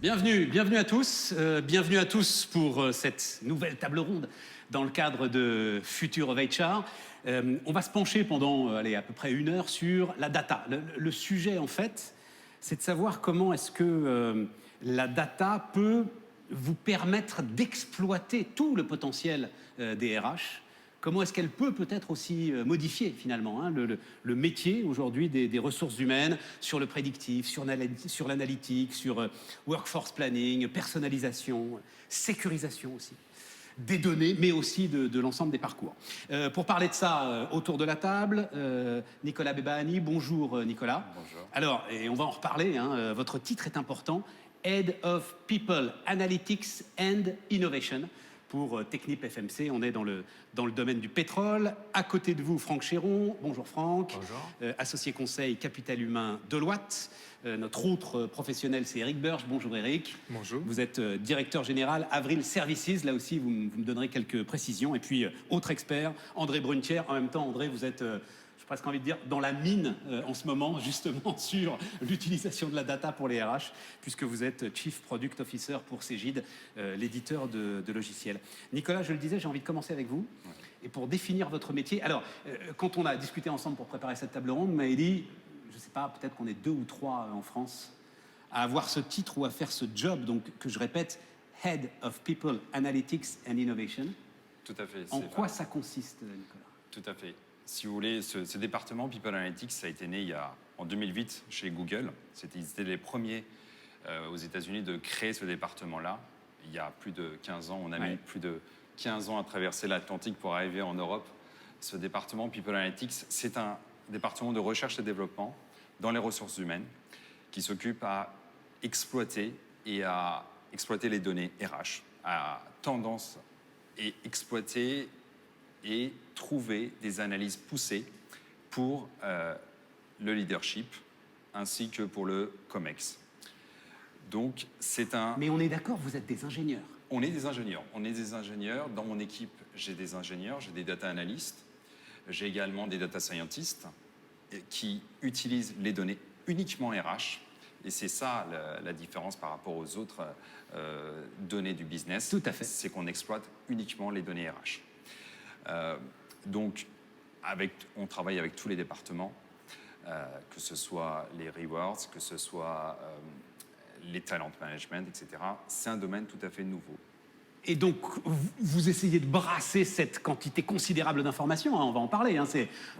Bienvenue à tous. Bienvenue à tous pour cette nouvelle table ronde dans le cadre de Future of HR. On va se pencher pendant à peu près 1 heure sur la data. Le sujet, en fait, c'est de savoir comment est-ce que la data peut vous permettre d'exploiter tout le potentiel des RH. Comment est-ce qu'elle peut peut-être aussi modifier finalement le métier aujourd'hui des ressources humaines sur le prédictif, sur l'analytique, sur workforce planning, personnalisation, sécurisation aussi des données, mais aussi de l'ensemble des parcours. Pour parler de ça, autour de la table, Nicolas Bebahani. Bonjour Nicolas. Bonjour. Alors, et on va en reparler, votre titre est important, Head of People Analytics and Innovation pour Technip FMC. On est dans le domaine du pétrole. À côté de vous, Franck Chéron. Bonjour Franck. Bonjour. Associé conseil capital humain Deloitte. Notre autre professionnel, c'est Eric Burge. Bonjour Eric. Bonjour. Vous êtes directeur général Avril Services. Là aussi, vous me donnerez quelques précisions. Et puis, autre expert, André Brunetière. En même temps, André, vous êtes... j'ai presque envie de dire, dans la mine en ce moment, justement, sur l'utilisation de la data pour les RH, puisque vous êtes Chief Product Officer pour Cegid, l'éditeur de logiciels. Nicolas, je le disais, j'ai envie de commencer avec vous. Ouais. Et pour définir votre métier... Alors, quand on a discuté ensemble pour préparer cette table ronde, vous m'avez dit, je ne sais pas, peut-être qu'on est 2 ou 3 en France à avoir ce titre ou à faire ce job, donc que je répète, Head of People Analytics and Innovation. Tout à fait. En quoi ça consiste, Nicolas? Tout à fait. Si vous voulez, ce département People Analytics, ça a été né en 2008 chez Google. Ils étaient les premiers aux États-Unis de créer ce département-là. Il y a plus de 15 ans, on a mis plus de 15 ans à traverser l'Atlantique pour arriver en Europe. Ce département People Analytics, c'est un département de recherche et développement dans les ressources humaines qui s'occupe à exploiter les données RH, à tendance et exploiter et trouver des analyses poussées pour le leadership ainsi que pour le COMEX. Donc, c'est un... Mais on est d'accord, vous êtes des ingénieurs. On est des ingénieurs. Dans mon équipe, j'ai des ingénieurs, j'ai des data analystes, j'ai également des data scientists qui utilisent les données uniquement RH. Et c'est ça la différence par rapport aux autres données du business. Tout à fait. C'est qu'on exploite uniquement les données RH. Donc, on travaille avec tous les départements, que ce soit les rewards, que ce soit les talent management, etc. C'est un domaine tout à fait nouveau. Et donc, vous essayez de brasser cette quantité considérable d'informations, on va en parler.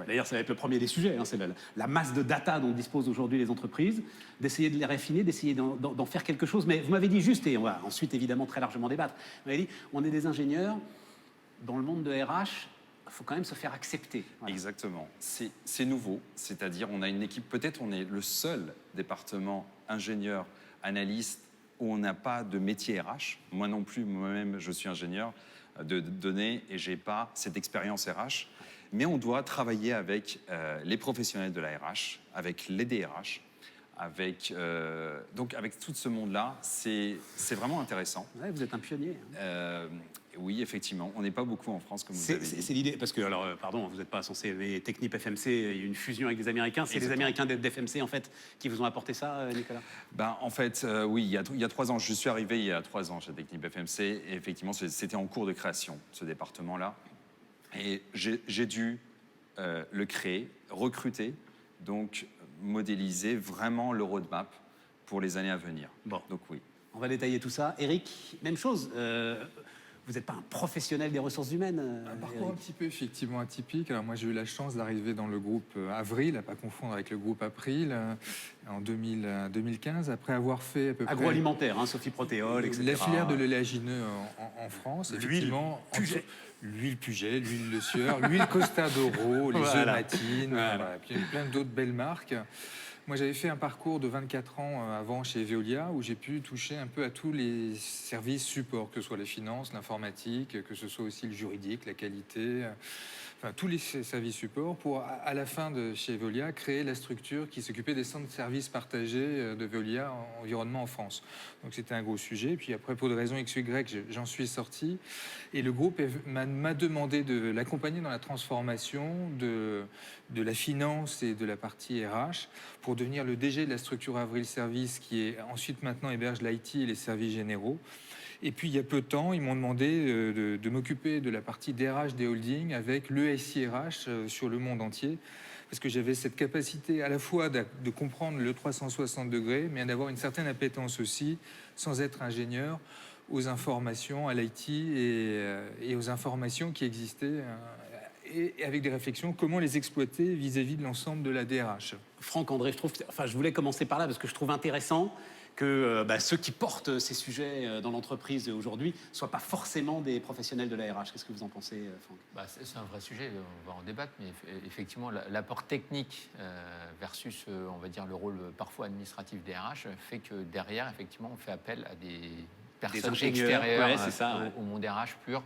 D'ailleurs, ça va être le premier des sujets, c'est la masse de data dont disposent aujourd'hui les entreprises, d'essayer de les raffiner, d'essayer d'en faire quelque chose. Mais vous m'avez dit juste, et on va ensuite évidemment très largement débattre, vous m'avez dit, on est des ingénieurs, dans le monde de RH, il faut quand même se faire accepter. Voilà. Exactement. C'est nouveau, c'est-à-dire on a une équipe, peut-être on est le seul département ingénieur, analyste, où on n'a pas de métier RH. Moi non plus, moi-même, je suis ingénieur de données et je n'ai pas cette expérience RH. Mais on doit travailler avec les professionnels de la RH, avec les DRH, donc avec tout ce monde-là. C'est vraiment intéressant. Ouais, vous êtes un pionnier. Oui, effectivement. On n'est pas beaucoup en France, comme vous avez dit. C'est l'idée, parce que, alors, pardon, vous n'êtes pas censé aimer Technip FMC, il y a une fusion avec des Américains. C'est les Américains d'FMC, en fait, qui vous ont apporté ça, Nicolas? En fait, oui, il y a 3 ans. Je suis arrivé il y a 3 ans chez Technip FMC. Et effectivement, c'était en cours de création, ce département-là. Et j'ai dû le créer, recruter, donc modéliser vraiment le roadmap pour les années à venir. Bon. Donc oui. On va détailler tout ça. Eric, même chose. Vous n'êtes pas un professionnel des ressources humaines, un parcours un petit peu effectivement atypique. Alors moi j'ai eu la chance d'arriver dans le groupe Avril, à pas confondre avec le groupe April, en 2015, après avoir fait à peu près... Agroalimentaire, Sophie Protéol, etc. La filière de l'oléagineux en France, effectivement. L'huile Puget, l'huile Le Sieur, l'huile Costa d'Oro, les œufs Matine, voilà. Puis plein d'autres belles marques. Moi, j'avais fait un parcours de 24 ans avant chez Veolia où j'ai pu toucher un peu à tous les services supports, que ce soit les finances, l'informatique, que ce soit aussi le juridique, la qualité, enfin tous les services support pour, à la fin de chez Veolia, créer la structure qui s'occupait des centres de services partagés de Veolia environnement en France. Donc c'était un gros sujet. Puis après, pour des raisons X ou Y, j'en suis sorti. Et le groupe m'a demandé de l'accompagner dans la transformation de la finance et de la partie RH pour devenir le DG de la structure Avril Service, qui est ensuite maintenant héberge l'IT et les services généraux. Et puis, il y a peu de temps, ils m'ont demandé de m'occuper de la partie DRH des holdings avec le SIRH sur le monde entier, parce que j'avais cette capacité à la fois de comprendre le 360 degrés, mais d'avoir une certaine appétence aussi, sans être ingénieur, aux informations, à l'IT et aux informations qui existaient, et avec des réflexions, comment les exploiter vis-à-vis de l'ensemble de la DRH. Franck, André, je voulais commencer par là parce que je trouve intéressant que ceux qui portent ces sujets dans l'entreprise aujourd'hui ne soient pas forcément des professionnels de la RH. Qu'est-ce que vous en pensez, Franck ? C'est un vrai sujet, on va en débattre, mais effectivement, l'apport technique versus, on va dire, le rôle parfois administratif des RH fait que derrière, effectivement, on fait appel à des personnes extérieures au monde RH pur.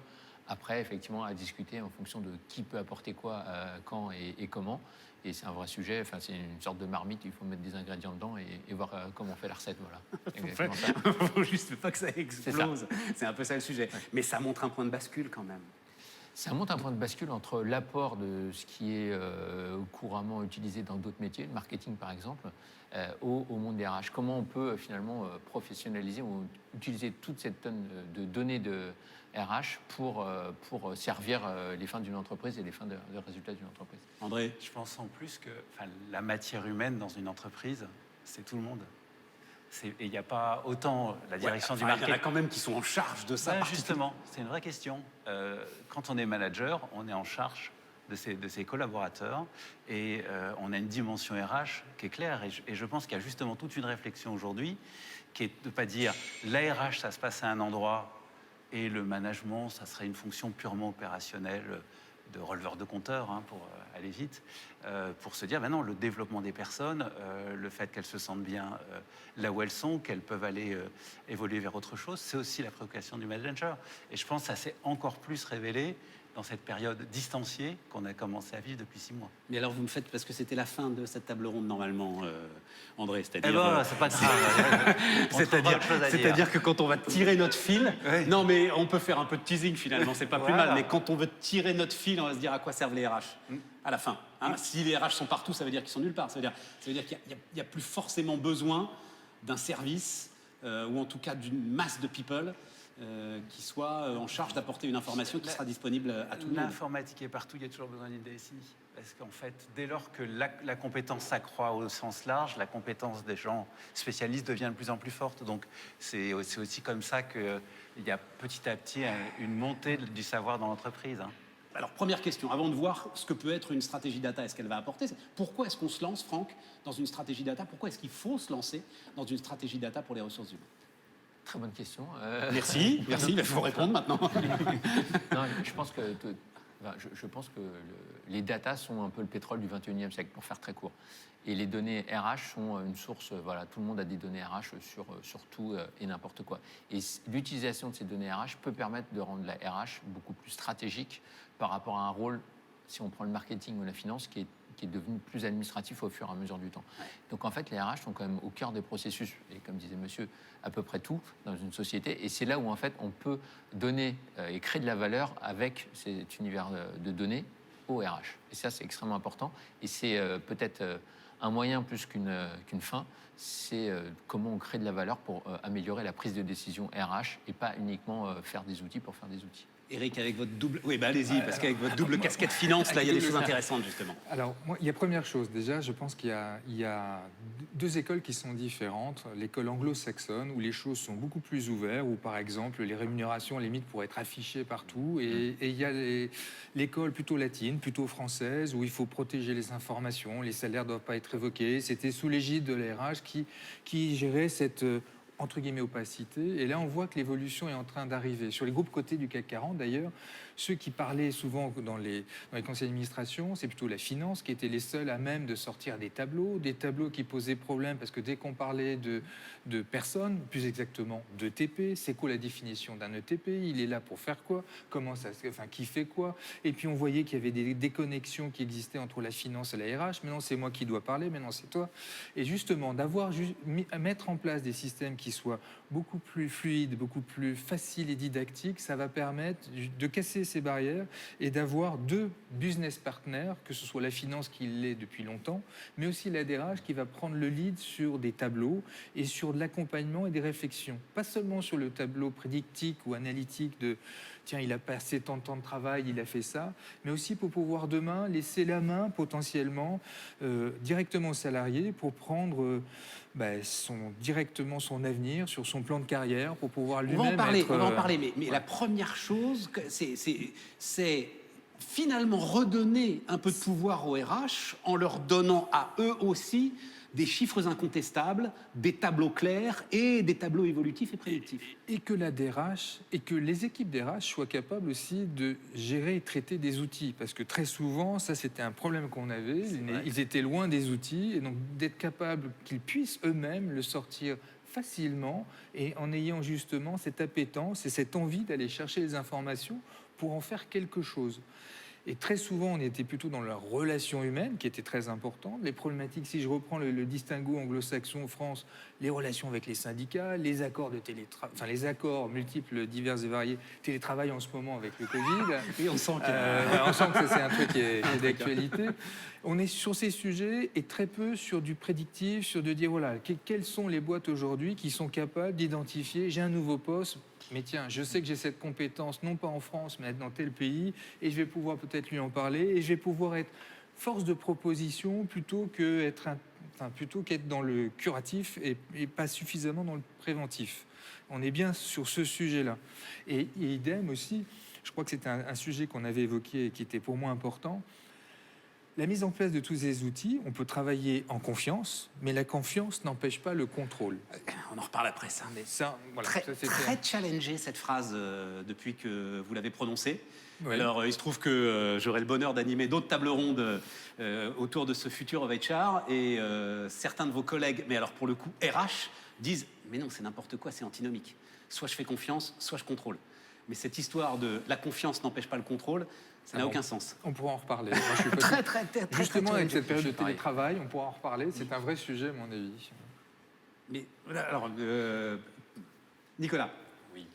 Après, effectivement, à discuter en fonction de qui peut apporter quoi, quand et comment. Et c'est un vrai sujet, enfin, c'est une sorte de marmite, il faut mettre des ingrédients dedans et voir comment on fait la recette. Voilà. Il ne faut juste pas que ça explose. C'est un peu ça le sujet. Ouais. Mais ça montre un point de bascule quand même. Ça montre un point de bascule entre l'apport de ce qui est couramment utilisé dans d'autres métiers, le marketing par exemple, au monde des RH. Comment on peut finalement professionnaliser ou utiliser toute cette tonne de données de RH pour servir les fins d'une entreprise et les fins de résultats d'une entreprise. André ? Je pense en plus que la matière humaine dans une entreprise, c'est tout le monde. Et il n'y a pas autant la direction du marketing. Il y en a quand même qui sont en charge de ça. Justement, c'est une vraie question. Quand on est manager, on est en charge de ses collaborateurs et on a une dimension RH qui est claire. Et je pense qu'il y a justement toute une réflexion aujourd'hui qui est de ne pas dire l'ARH, ça se passe à un endroit et le management, ça serait une fonction purement opérationnelle de releveur de compteur, pour aller vite, pour se dire, non, le développement des personnes, le fait qu'elles se sentent bien là où elles sont, qu'elles peuvent aller évoluer vers autre chose, c'est aussi la préoccupation du manager. Et je pense que ça s'est encore plus révélé dans cette période distanciée qu'on a commencé à vivre depuis 6 mois. Mais alors vous me faites, parce que c'était la fin de cette table ronde normalement, André, c'est-à-dire... c'est pas grave. c'est-à-dire que quand on va tirer notre fil... Oui. Non mais on peut faire un peu de teasing finalement, c'est pas plus mal, mais quand on veut tirer notre fil, on va se dire à quoi servent les RH à la fin. Si les RH sont partout, ça veut dire qu'ils sont nulle part. Ça veut dire qu'il n'y a plus forcément besoin d'un service, ou en tout cas d'une masse de people, qui soit en charge d'apporter une information qui sera disponible à tout le monde. L'informatique est partout, il y a toujours besoin d'une DSI. Parce qu'en fait, dès lors que la compétence s'accroît au sens large, la compétence des gens spécialistes devient de plus en plus forte. Donc c'est aussi comme ça qu'il y a petit à petit une montée du savoir dans l'entreprise. Alors, première question, avant de voir ce que peut être une stratégie data et ce qu'elle va apporter, pourquoi est-ce qu'on se lance, Franck, dans une stratégie data ? Pourquoi est-ce qu'il faut se lancer dans une stratégie data pour les ressources humaines ? Très bonne question. Merci, il faut répondre maintenant. Non, je pense que les datas sont un peu le pétrole du 21e siècle, pour faire très court. Et les données RH sont une source, tout le monde a des données RH sur tout et n'importe quoi. Et l'utilisation de ces données RH peut permettre de rendre la RH beaucoup plus stratégique par rapport à un rôle, si on prend le marketing ou la finance, qui est devenu plus administratif au fur et à mesure du temps. Ouais. Donc en fait, les RH sont quand même au cœur des processus, et comme disait monsieur, à peu près tout dans une société, et c'est là où en fait on peut donner et créer de la valeur avec cet univers de données au RH. Et ça, c'est extrêmement important, et c'est peut-être un moyen plus qu'une fin, c'est comment on crée de la valeur pour améliorer la prise de décision RH, et pas uniquement faire des outils pour faire des outils. Eric, avec votre double... Oui, allez-y, parce qu'avec votre double casquette finance, là, il y a des choses intéressantes, justement. Alors, moi, il y a première chose. Déjà, je pense qu'il y a 2 écoles qui sont différentes. L'école anglo-saxonne, où les choses sont beaucoup plus ouvertes, où, par exemple, les rémunérations, limite, pourraient être affichées partout. Et il y a l'école plutôt latine, plutôt française, où il faut protéger les informations, les salaires ne doivent pas être évoqués. C'était sous l'égide de l'ARH qui gérait cette... entre guillemets, opacité. Et là, on voit que l'évolution est en train d'arriver. Sur les groupes cotés du CAC 40, d'ailleurs, ceux qui parlaient souvent dans les conseils d'administration, c'est plutôt la finance qui étaient les seuls à même de sortir des tableaux qui posaient problème parce que dès qu'on parlait de personnes, plus exactement d'ETP, c'est quoi la définition d'un ETP? Il est là pour faire quoi? Qui fait quoi? Et puis on voyait qu'il y avait des déconnexions qui existaient entre la finance et la RH. Maintenant c'est moi qui dois parler, maintenant c'est toi. Et justement à mettre en place des systèmes qui soient beaucoup plus fluides, beaucoup plus faciles et didactiques, ça va permettre de casser ces barrières et d'avoir 2 business partners, que ce soit la finance qui l'est depuis longtemps, mais aussi la DRH qui va prendre le lead sur des tableaux et sur de l'accompagnement et des réflexions. Pas seulement sur le tableau prédictique ou analytique de tiens, il a passé tant de temps de travail, il a fait ça, mais aussi pour pouvoir demain laisser la main potentiellement directement au salarié pour prendre directement son avenir sur son plan de carrière, pour pouvoir lui-même On va en parler, mais la première chose, c'est finalement redonner un peu de pouvoir aux RH en leur donnant à eux aussi des chiffres incontestables, des tableaux clairs et des tableaux évolutifs et prédictifs. Et que la DRH et que les équipes DRH soient capables aussi de gérer et traiter des outils. Parce que très souvent, ça c'était un problème qu'on avait, ils étaient loin des outils, et donc d'être capables qu'ils puissent eux-mêmes le sortir facilement et en ayant justement cette appétence et cette envie d'aller chercher les informations pour en faire quelque chose. Et très souvent, on était plutôt dans la relation humaine, qui était très importante. Les problématiques, si je reprends le distinguo anglo-saxon en France, les relations avec les syndicats, les accords de les accords multiples, divers et variés, télétravail en ce moment avec le Covid. Et on sent on sent que c'est un truc qui est d'actualité. On est sur ces sujets et très peu sur du prédictif, sur de dire, voilà, quelles sont les boîtes aujourd'hui qui sont capables d'identifier, j'ai un nouveau poste, mais tiens, je sais que j'ai cette compétence, non pas en France, mais dans tel pays, et je vais pouvoir peut-être lui en parler, et je vais pouvoir être force de proposition plutôt qu'être dans le curatif et pas suffisamment dans le préventif. On est bien sur ce sujet-là. Et idem aussi, je crois que c'était un sujet qu'on avait évoqué et qui était pour moi important. La mise en place de tous ces outils, on peut travailler en confiance, mais la confiance n'empêche pas le contrôle. On en reparle après ça, mais Ça, voilà, très, ça, c'était très challengé cette phrase depuis que vous l'avez prononcée. Oui. Alors, il se trouve que j'aurai le bonheur d'animer d'autres tables rondes autour de ce futur of HR, et certains de vos collègues, mais alors pour le coup RH, disent mais non, c'est n'importe quoi, c'est antinomique. Soit je fais confiance, soit je contrôle. Mais cette histoire de la confiance n'empêche pas le contrôle, ça n'a aucun sens. On pourra en reparler. Moi, je suis pas Très, Justement, avec cette période de pareil. télétravail, on pourra en reparler. C'est un vrai sujet, à mon avis. Mais voilà, alors, Nicolas. Oui.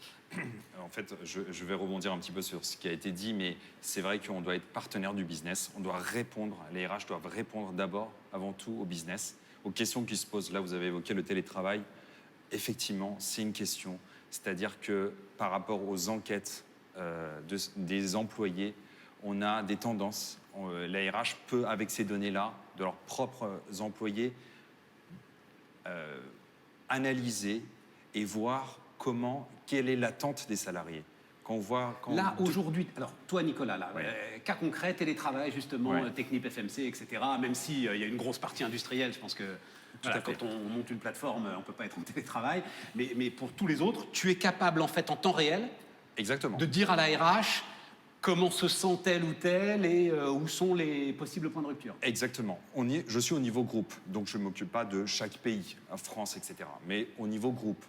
En fait, je vais rebondir un petit peu sur ce qui a été dit, mais c'est vrai qu'on doit être partenaire du business. On doit répondre, les RH doivent répondre d'abord, avant tout, au business, aux questions qui se posent. Là, vous avez évoqué le télétravail. Effectivement, c'est une question. C'est-à-dire que par rapport aux enquêtes des employés, on a des tendances. La RH peut, avec ces données-là, de leurs propres employés, analyser et voir quelle est l'attente des salariés. Là, aujourd'hui, alors toi, Nicolas, là, cas concret, télétravail, justement, Ouais. Technip FMC, etc., même s'il y a une grosse partie industrielle, je pense que voilà, quand on monte une plateforme, on ne peut pas être en télétravail, mais pour tous les autres, tu es capable, en fait, en temps réel, Exactement. de dire à la RH comment se sent tel ou tel et où sont les possibles points de rupture. Exactement. Je suis au niveau groupe, donc je ne m'occupe pas de chaque pays, France, etc. Mais au niveau groupe,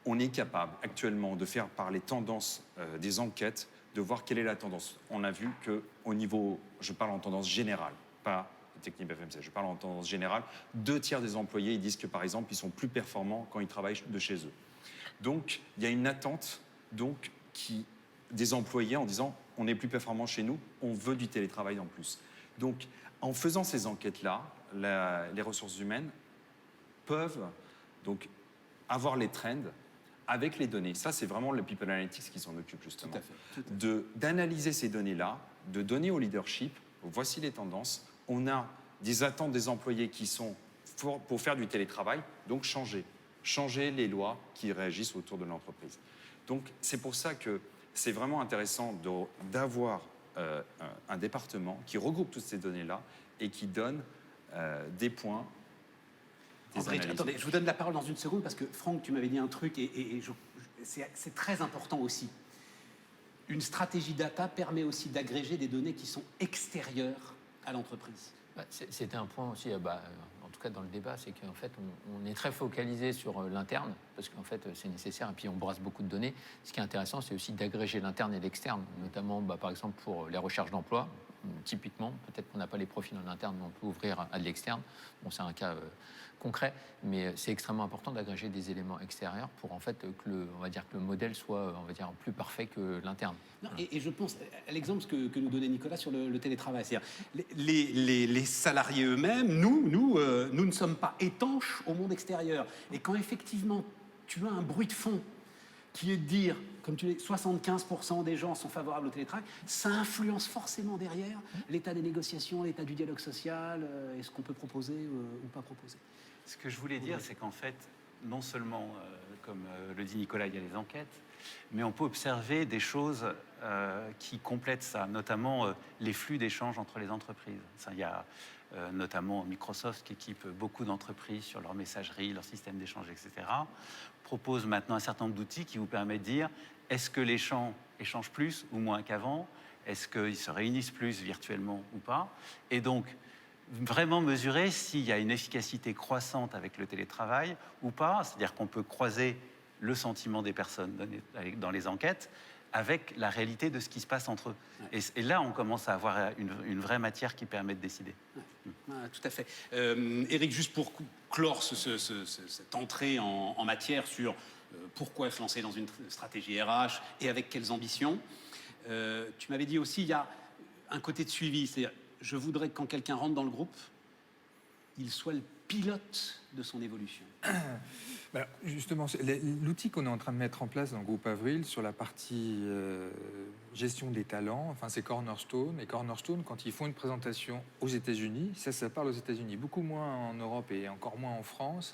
on est capable actuellement de faire par les tendances des enquêtes, de voir quelle est la tendance. On a vu qu'au niveau, je parle en tendance générale, pas Technip FMC, je parle en tendance générale, 2/3 des employés ils disent que par exemple, ils sont plus performants quand ils travaillent de chez eux. Donc, il y a une attente des employés en disant on est plus performant chez nous, on veut du télétravail en plus. Donc, en faisant ces enquêtes-là, les ressources humaines peuvent donc avoir les trends avec les données. Ça, c'est vraiment le People Analytics qui s'en occupe justement. Tout à fait. D'analyser ces données-là, de donner au leadership, voici les tendances. On a des attentes des employés qui sont pour faire du télétravail, donc changer les lois qui réagissent autour de l'entreprise. Donc, c'est pour ça que c'est vraiment intéressant d'avoir un département qui regroupe toutes ces données-là et qui donne des points. André, attendez, je vous donne la parole dans une seconde parce que Franck, tu m'avais dit un truc et c'est très important aussi. une stratégie data permet aussi d'agréger des données qui sont extérieures à l'entreprise. C'était un point aussi, en tout cas dans le débat, c'est qu'en fait, on est très focalisé sur l'interne, parce qu'en fait, c'est nécessaire, et puis on brasse beaucoup de données. Ce qui est intéressant, c'est aussi d'agréger l'interne et l'externe, notamment, par exemple, pour les recherches d'emploi. Typiquement, peut-être qu'on n'a pas les profils en interne, mais on peut ouvrir à de l'externe. Bon, c'est un cas concret, mais c'est extrêmement important d'agréger des éléments extérieurs pour en fait on va dire que le modèle soit, on va dire, plus parfait que l'interne. Non, et je pense à l'exemple que nous donnait Nicolas sur le télétravail. C'est-à-dire, les salariés eux-mêmes, nous ne sommes pas étanches au monde extérieur. Et quand effectivement tu as un bruit de fond qui est de dire, comme tu dis, 75% des gens sont favorables au télétravail, ça influence forcément derrière l'état des négociations, l'état du dialogue social, et ce qu'on peut proposer ou pas proposer. Ce que je voulais dire, c'est qu'en fait, non seulement, comme le dit Nicolas, il y a les enquêtes, mais on peut observer des choses qui complètent ça, notamment les flux d'échanges entre les entreprises. Ça, il y a notamment Microsoft qui équipe beaucoup d'entreprises sur leur messagerie, leur système d'échange, etc., propose maintenant un certain nombre d'outils qui vous permettent de dire est-ce que les gens échangent plus ou moins qu'avant, est-ce qu'ils se réunissent plus virtuellement ou pas, et donc vraiment mesurer s'il y a une efficacité croissante avec le télétravail ou pas, c'est-à-dire qu'on peut croiser le sentiment des personnes dans les enquêtes avec la réalité de ce qui se passe entre eux. Et là, on commence à avoir une vraie matière qui permet de décider. Tout à fait. Éric, juste pour clore cette entrée en matière sur pourquoi se lancer dans une stratégie RH et avec quelles ambitions, tu m'avais dit aussi, il y a un côté de suivi, c'est-à-dire je voudrais que quand quelqu'un rentre dans le groupe, il soit le pilote de son évolution. Justement, l'outil qu'on est en train de mettre en place dans le groupe Avril sur la partie gestion des talents, enfin c'est Cornerstone. Et Cornerstone, quand ils font une présentation aux États-Unis, ça parle aux États-Unis, beaucoup moins en Europe et encore moins en France,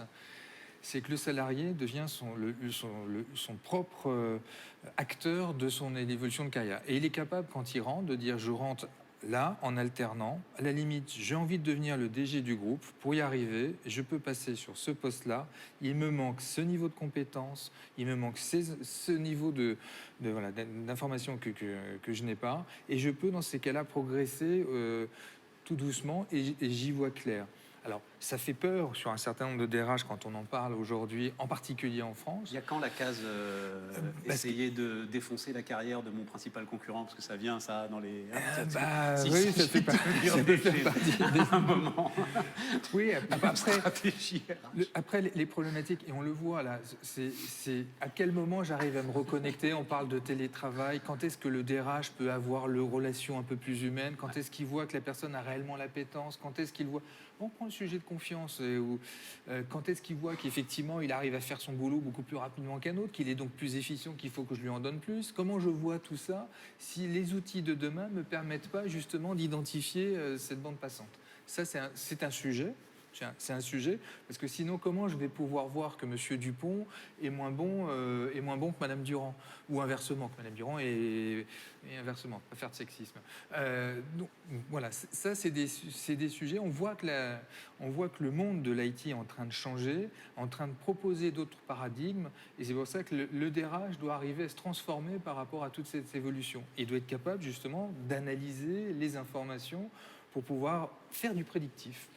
c'est que le salarié devient son propre acteur de son évolution de carrière. Et il est capable, quand il rentre, de dire je rentre là, en alternant, à la limite, j'ai envie de devenir le DG du groupe. Pour y arriver, je peux passer sur ce poste-là. Il me manque ce niveau de compétence, il me manque ce niveau d'information que je n'ai pas. Et je peux, dans ces cas-là, progresser tout doucement et j'y vois clair. Alors, ça fait peur sur un certain nombre de DRH quand on en parle aujourd'hui, en particulier en France. Il y a quand la case essayer de défoncer la carrière de mon principal concurrent, parce que ça vient, ça, dans les... oui, ça fait partie un moment. Oui, Stratégie. après les problématiques, et on le voit là, c'est à quel moment j'arrive à me reconnecter. On parle de télétravail. Quand est-ce que le DRH peut avoir le relation un peu plus humaine? Quand est-ce qu'il voit que la personne a réellement l'appétence? Quand est-ce qu'il voit... On prend le sujet de confiance. Quand est-ce qu'il voit qu'effectivement, il arrive à faire son boulot beaucoup plus rapidement qu'un autre, qu'il est donc plus efficient, qu'il faut que je lui en donne plus? Comment je vois tout ça si les outils de demain ne me permettent pas justement d'identifier cette bande passante? Ça, c'est un sujet. C'est un sujet, parce que sinon, comment je vais pouvoir voir que M. Dupont est moins bon que Mme Durand, ou inversement, que Mme Durand et inversement, pas faire de sexisme. Donc, voilà, ça, c'est des sujets. On voit que le monde de l'IT est en train de changer, en train de proposer d'autres paradigmes, et c'est pour ça que le DRH doit arriver à se transformer par rapport à toute cette évolution. Et doit être capable, justement, d'analyser les informations pour pouvoir faire du prédictif.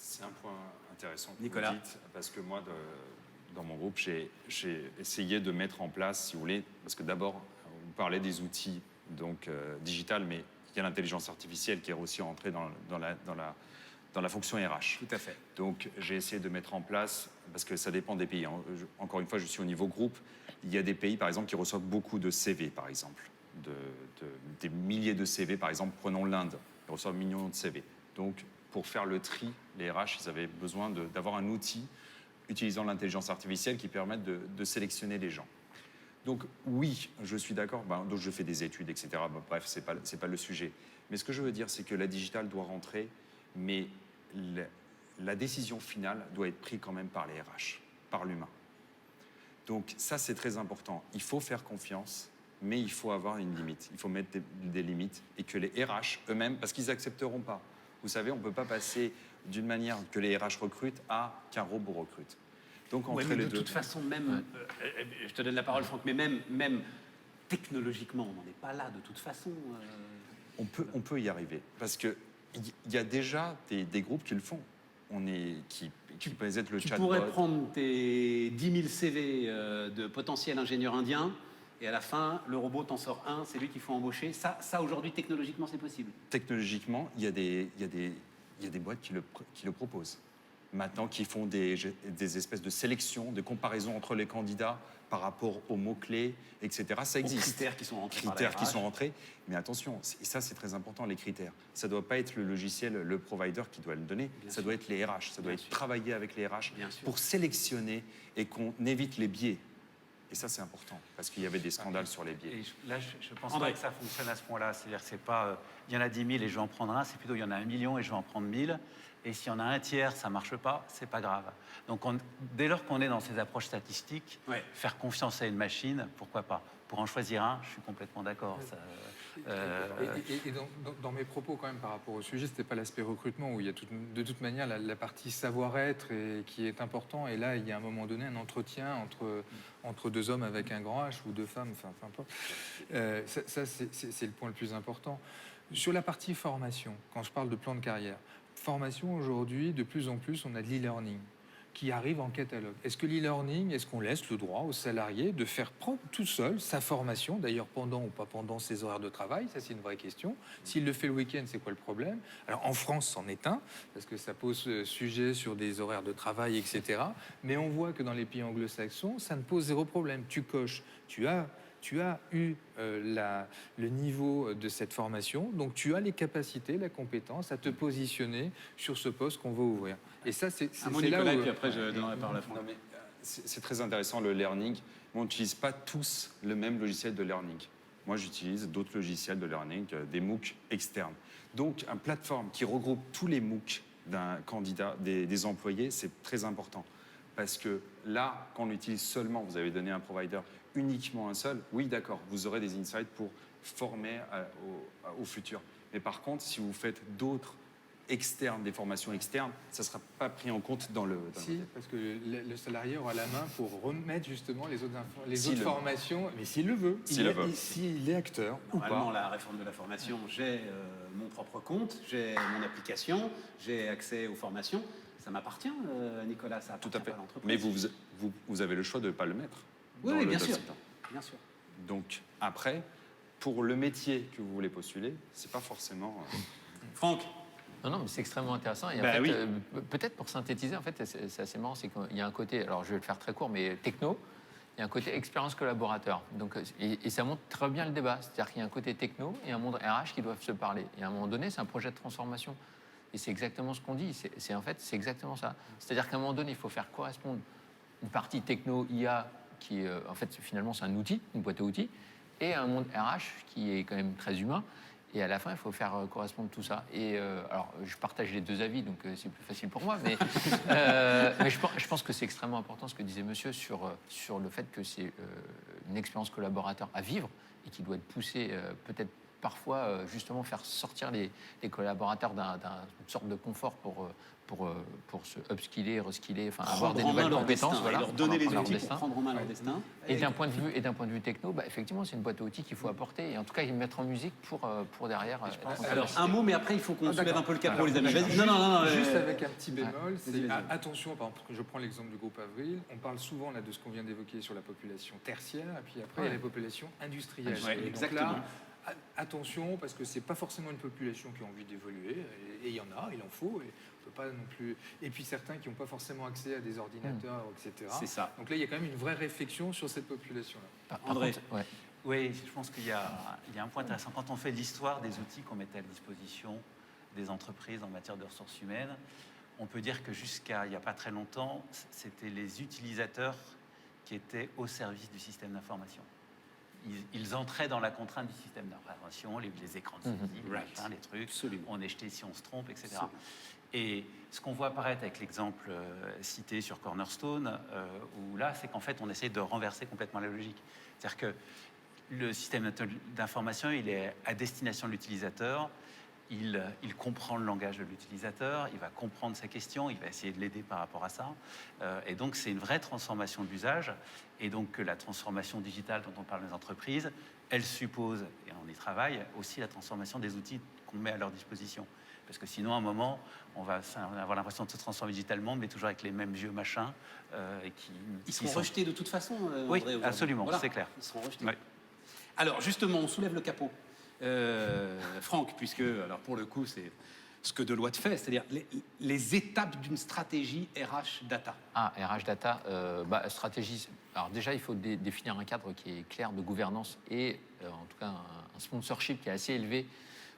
C'est un point intéressant que Nicolas. vous dites, parce que moi, dans mon groupe, j'ai essayé de mettre en place, si vous voulez, parce que d'abord, vous parlez des outils donc digital, mais il y a l'intelligence artificielle qui est aussi rentrée dans la fonction RH. Tout à fait. Donc, j'ai essayé de mettre en place, parce que ça dépend des pays. Encore une fois, je suis au niveau groupe. Il y a des pays, par exemple, qui reçoivent beaucoup de CV, par exemple, des milliers de CV. Par exemple, prenons l'Inde, ils reçoivent millions de CV. Donc, pour faire le tri, les RH, ils avaient besoin d'avoir un outil utilisant l'intelligence artificielle qui permette de sélectionner les gens. Donc oui, je suis d'accord, donc je fais des études, etc. Bref, c'est pas le sujet. Mais ce que je veux dire, c'est que la digitale doit rentrer, mais la décision finale doit être prise quand même par les RH, par l'humain. Donc ça, c'est très important. Il faut faire confiance, mais il faut avoir une limite. Il faut mettre des limites et que les RH eux-mêmes, parce qu'ils n'accepteront pas. Vous savez, on ne peut pas passer d'une manière que les RH recrutent à qu'un robot recrute. Donc, entre les deux... De toute façon, même, je te donne la parole, Franck, mais même technologiquement, on n'en est pas là de toute façon. On peut y arriver. Parce qu'il y a déjà des groupes qui le font. Qui peuvent être le Tu chatbot. pourrais prendre tes 10 000 CV de potentiels ingénieurs indiens et à la fin, le robot t'en sort un, c'est lui qu'il faut embaucher. Ça aujourd'hui, technologiquement, c'est possible. Technologiquement, il y a des boîtes qui le proposent. Maintenant, qui font des espèces de sélection, de comparaison entre les candidats par rapport aux mots-clés, etc. Ça Aux existe. critères qui sont rentrés par la Critères qui RH. sont rentrés. Mais attention, et ça, c'est très important, les critères. Ça ne doit pas être le logiciel, le provider qui doit le donner. Bien ça sûr. doit être les RH. Ça doit Bien être sûr. travailler avec les RH Bien sûr. pour sélectionner et qu'on évite les biais. Et ça, c'est important, parce qu'il y avait des scandales sur les biais. Et là, je pense André. pas que ça fonctionne à ce point-là. C'est-à-dire que c'est pas, il y en a 10 000 et je vais en prendre un, c'est plutôt il y en a 1 million et je vais en prendre 1000. Et s'il y en a un tiers, ça marche pas, c'est pas grave. Donc dès lors qu'on est dans ces approches statistiques, Ouais. faire confiance à une machine, pourquoi pas? Pour en choisir un, je suis complètement d'accord. Ça, Et dans mes propos, quand même, par rapport au sujet, c'était pas l'aspect recrutement où il y a de toute manière la partie savoir-être qui est important. Et là, il y a à un moment donné un entretien entre deux hommes avec un grand H ou deux femmes, enfin, peu importe. Ça, c'est le point le plus important. Sur la partie formation, quand je parle de plan de carrière, formation aujourd'hui, de plus en plus, on a de l'e-learning qui arrive en catalogue. Est-ce que l'e-learning, est-ce qu'on laisse le droit aux salariés de faire prendre tout seul sa formation, d'ailleurs pendant ou pas pendant ses horaires de travail? Ça, c'est une vraie question. S'il le fait le week-end, c'est quoi le problème? Alors en France, c'en est un, parce que ça pose sujet sur des horaires de travail, etc. Mais on voit que dans les pays anglo-saxons, ça ne pose zéro problème. Tu coches, tu as eu le niveau de cette formation, donc tu as les capacités, la compétence à te positionner sur ce poste qu'on va ouvrir. Et ça, c'est Un mot, là Nicolas, où... et puis après, je donnerai la parole à Franck. Non, mais c'est très intéressant le learning. Mais on n'utilise pas tous le même logiciel de learning. Moi, j'utilise d'autres logiciels de learning, des MOOC externes. Donc, une plateforme qui regroupe tous les MOOC d'un candidat, des employés, c'est très important. Parce que là, quand on utilise seulement, vous avez donné un provider uniquement un seul, oui, d'accord, vous aurez des insights pour former au futur. Mais par contre, si vous faites d'autres externes, des formations externes, ça ne sera pas pris en compte dans le... Si, parce que le salarié aura la main pour remettre justement les autres, S'il autres le- formations, mais s'il le veut. S'il le veut. S'il est acteur ou Normalement, pas. la réforme de la formation, j'ai mon propre compte, j'ai mon application, j'ai accès aux formations. Ça m'appartient, Nicolas, ça Tout appartient à fait. pas à l'entreprise. Mais vous avez le choix de ne pas le mettre. Oui, dans oui, le bien job sûr. site. Bien sûr. Donc, après, pour le métier que vous voulez postuler, c'est pas forcément... Franck, Non, mais c'est extrêmement intéressant. Et en Bah fait, oui. Peut-être pour synthétiser, en fait, c'est assez marrant, c'est qu'il y a un côté, alors je vais le faire très court, mais techno, il y a un côté expérience collaborateur. Donc, et ça montre très bien le débat. C'est-à-dire qu'il y a un côté techno et un monde RH qui doivent se parler. Et à un moment donné, c'est un projet de transformation. Et c'est exactement ce qu'on dit. En fait, c'est exactement ça. C'est-à-dire qu'à un moment donné, il faut faire correspondre une partie techno IA qui, en fait, finalement, c'est un outil, une boîte à outils, et un monde RH qui est quand même très humain. Et à la fin, il faut faire correspondre tout ça. Et alors, je partage les deux avis, donc c'est plus facile pour moi. Mais, mais je pense que c'est extrêmement important ce que disait monsieur sur le fait que c'est une expérience collaborateur à vivre et qui doit être poussée peut-être parfois justement faire sortir les collaborateurs d'une sorte de confort pour se upskiller, reskiller, enfin avoir des prendre en main nouvelles leur compétences, destin, voilà, et leur donner les prendre outils leur pour destin. prendre en main leur destin. Et d'un point de vue techno, bah, effectivement, c'est une boîte à outils qu'il faut apporter et en tout cas y mettre en musique pour derrière. Alors, un mot, mais après, il faut qu'on soulève d'accord. un peu le capot, Alors, les amis. d'accord. Vas-y. Non, Juste euh, avec un petit bémol, Vas-y, vas-y. attention, par exemple, je prends l'exemple du groupe Avril, on parle souvent là de ce qu'on vient d'évoquer sur la population tertiaire, et puis après il y a la population industrielle. Ouais, Et donc exactement. là, attention, parce que c'est pas forcément une population qui a envie d'évoluer, et il y en a, il en faut, et on peut pas non plus. Et puis certains qui n'ont pas forcément accès à des ordinateurs, etc. C'est ça. Donc là, il y a quand même une vraie réflexion sur cette population-là. André. Ouais. Oui, je pense qu'il y a un point intéressant. Quand on fait l'histoire des outils qu'on mettait à la disposition des entreprises en matière de ressources humaines, on peut dire que jusqu'à il n'y a pas très longtemps, c'était les utilisateurs qui étaient au service du système d'information. Ils entraient dans la contrainte du système d'information, les écrans de saisie, les Right. machins, les trucs, Absolument. on est jeté si on se trompe, etc. Absolument. Et ce qu'on voit apparaître avec l'exemple cité sur Cornerstone, où là, c'est qu'en fait, on essaie de renverser complètement la logique. C'est-à-dire que le système d'information, il est à destination de l'utilisateur. il comprend le langage de l'utilisateur, il va comprendre ses questions, il va essayer de l'aider par rapport à ça. Et donc, c'est une vraie transformation de l'usage. Et donc, la transformation digitale dont on parle des entreprises, elle suppose, et on y travaille, aussi la transformation des outils qu'on met à leur disposition. Parce que sinon, à un moment, on va avoir l'impression de se transformer digitalement, mais toujours avec les mêmes vieux machins. Ils seront rejetés de toute façon, Oui, André, aujourd'hui. absolument, Voilà, c'est clair. Ils seront rejetés. Ouais. Alors, justement, on soulève le capot. Franck, puisque, alors pour le coup, c'est ce que Deloitte fait, c'est-à-dire les étapes d'une stratégie RH data. Ah, RH Data, stratégie. Alors déjà, il faut définir un cadre qui est clair de gouvernance et en tout cas un sponsorship qui est assez élevé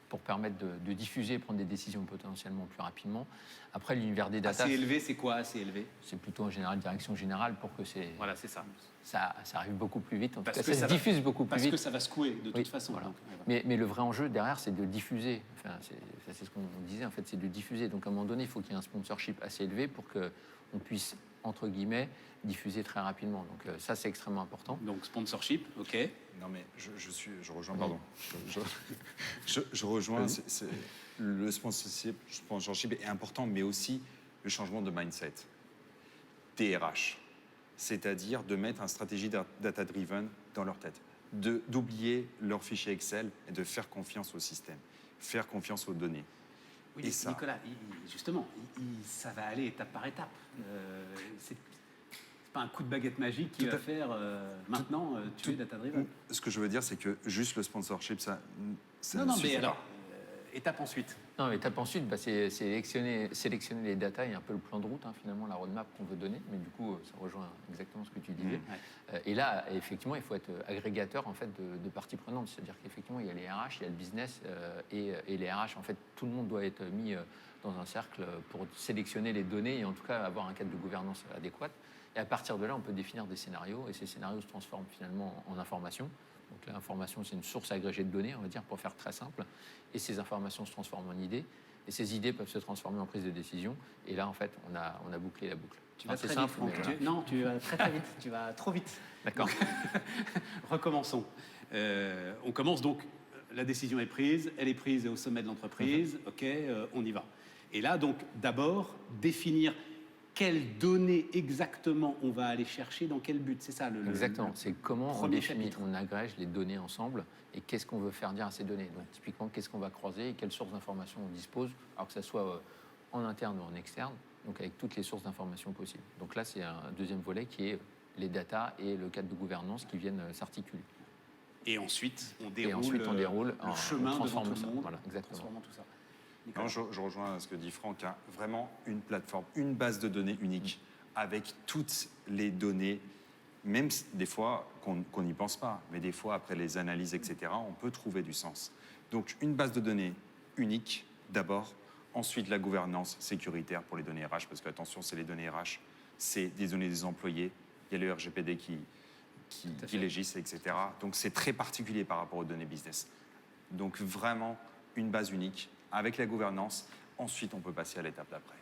pour permettre de diffuser et prendre des décisions potentiellement plus rapidement. Après, l'univers des data, Assez élevé, c'est quoi assez élevé? c'est plutôt en général direction générale pour que Voilà, c'est ça. ça arrive beaucoup plus vite. En tout Parce cas, que ça se ça va- diffuse beaucoup plus Parce vite. que ça va secouer de Oui, toute façon. voilà. Donc, ouais, Mais le vrai enjeu derrière, c'est de diffuser. Enfin, c'est ce qu'on disait, en fait, c'est de diffuser. Donc, à un moment donné, il faut qu'il y ait un sponsorship assez élevé pour qu'on puisse, entre guillemets, diffuser très rapidement. Donc, ça, c'est extrêmement important. Donc sponsorship, ok. Non, mais je rejoins, pardon. Je rejoins, le sponsorship est important, mais aussi le changement de mindset des RH. C'est-à-dire de mettre une stratégie data-driven dans leur tête, d'oublier leur fichier Excel et de faire confiance au système, faire confiance aux données. Oui, Et ça- Nicolas, justement, ça va aller étape par étape. C'est pas un coup de baguette magique qui Tout va à- faire maintenant tu es data-driven. Ce que je veux dire, c'est que juste le sponsorship, ça Non, ne non, suffit mais pas. alors, étape ensuite. Non, l'étape ensuite, c'est sélectionner les datas et un peu le plan de route, finalement, la roadmap qu'on veut donner. Mais du coup, ça rejoint exactement ce que tu disais. Ouais. Et là, effectivement, il faut être agrégateur en fait de parties prenantes. C'est-à-dire qu'effectivement, il y a les RH, il y a le business et les RH. En fait, tout le monde doit être mis dans un cercle pour sélectionner les données et en tout cas avoir un cadre de gouvernance adéquat. Et à partir de là, on peut définir des scénarios et ces scénarios se transforment finalement en informations. Donc l'information, c'est une source agrégée de données, on va dire, pour faire très simple. Et ces informations se transforment en idées. Et ces idées peuvent se transformer en prise de décision. Et là, en fait, on a bouclé la boucle. Tu vas C'est très simple, vite, Franck. mais voilà. Non, tu vas très vite. Tu vas trop vite. D'accord. Recommençons. On commence donc. La décision est prise. Elle est prise au sommet de l'entreprise. Ok, on y va. Et là, donc, d'abord, définir quelles données exactement on va aller chercher, dans quel but. C'est ça le Exactement. C'est comment on premier définit, chapitre. on agrège les données ensemble et qu'est-ce qu'on veut faire dire à ces données. Donc, typiquement, qu'est-ce qu'on va croiser et quelles sources d'informations on dispose, alors que ça soit en interne ou en externe, donc avec toutes les sources d'informations possibles. Donc là, c'est un deuxième volet qui est les datas et le cadre de gouvernance qui viennent s'articuler. Et ensuite, on Et déroule, ensuite, on déroule, le chemin devant transforme tout le ça. monde, Voilà, exactement. transformant tout ça. Non, Nicolas. je rejoins ce que dit Franck. Hein. Vraiment une plateforme, une base de données unique avec toutes les données, même des fois qu'on n'y pense pas, mais des fois après les analyses, etc., on peut trouver du sens. Donc une base de données unique d'abord, ensuite la gouvernance sécuritaire pour les données RH, parce que attention, c'est les données RH, c'est des données des employés, il y a le RGPD qui légifère, etc. Donc c'est très particulier par rapport aux données business. Donc vraiment une base unique avec la gouvernance. Ensuite, on peut passer à l'étape d'après.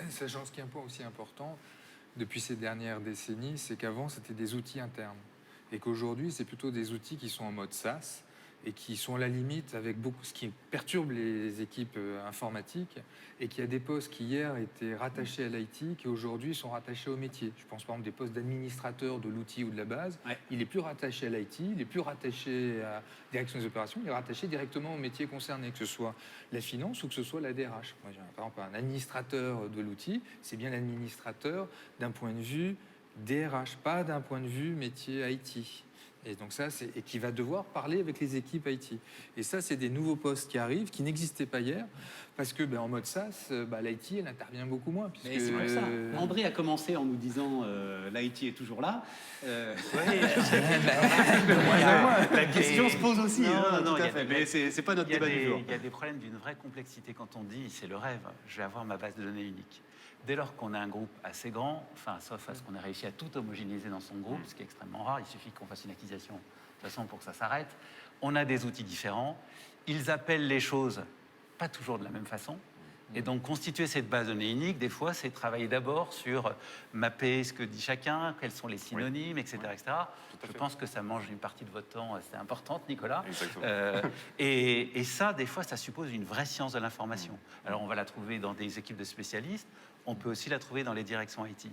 Sachant ce qui est un point aussi important depuis ces dernières décennies, c'est qu'avant, c'était des outils internes. Et qu'aujourd'hui, c'est plutôt des outils qui sont en mode SaaS et qui sont à la limite avec beaucoup, ce qui perturbe les équipes informatiques et qui a des postes qui hier étaient rattachés à l'IT qui aujourd'hui sont rattachés au métier. Je pense par exemple des postes d'administrateur de l'outil ou de la base. Ouais. Il n'est plus rattaché à l'IT, il n'est plus rattaché à la direction des opérations, il est rattaché directement au métier concerné, que ce soit la finance ou que ce soit la DRH. Moi, j'ai par exemple un administrateur de l'outil, c'est bien l'administrateur d'un point de vue DRH, pas d'un point de vue métier IT. Et donc ça, et qui va devoir parler avec les équipes IT. Et ça, c'est des nouveaux postes qui arrivent, qui n'existaient pas hier, parce que en mode SaaS, l'IT, elle intervient beaucoup moins. Puisque, Mais c'est pour ça. André a commencé en nous disant l'IT est toujours là. La question se pose aussi. Non, il y a des- Mais c'est pas notre débat du jour. Il y a des problèmes d'une vraie complexité quand on dit c'est le rêve, je vais avoir ma base de données unique. Dès lors qu'on a un groupe assez grand, enfin, sauf à ce qu'on a réussi à tout homogénéiser dans son groupe, ce qui est extrêmement rare, il suffit qu'on fasse une acquisition de toute façon pour que ça s'arrête. On a des outils différents, ils appellent les choses pas toujours de la même façon. Et donc, constituer cette base de données unique, des fois, c'est travailler d'abord sur mapper ce que dit chacun, quels sont les synonymes, etc. etc. Je pense que ça mange une partie de votre temps assez importante, Nicolas. Exactement. Et ça, des fois, ça suppose une vraie science de l'information. Alors, on va la trouver dans des équipes de spécialistes. On peut aussi la trouver dans les directions IT.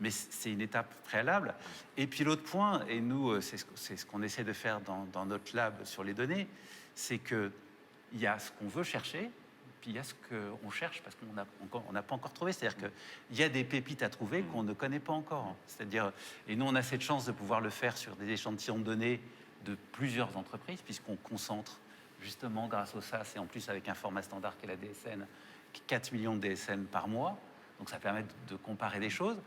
Mais c'est une étape préalable. Et puis, l'autre point, et nous, c'est ce qu'on essaie de faire dans notre lab sur les données, c'est qu'il y a ce qu'on veut chercher, puis il y a ce qu'on cherche parce qu'on n'a pas encore trouvé. C'est-à-dire qu'il y a des pépites à trouver qu'on ne connaît pas encore. C'est-à-dire, et nous, on a cette chance de pouvoir le faire sur des échantillons de données de plusieurs entreprises, puisqu'on concentre justement grâce au SAS et en plus avec un format standard qui est la DSN, 4 millions de DSN par mois. Donc ça permet de comparer des choses.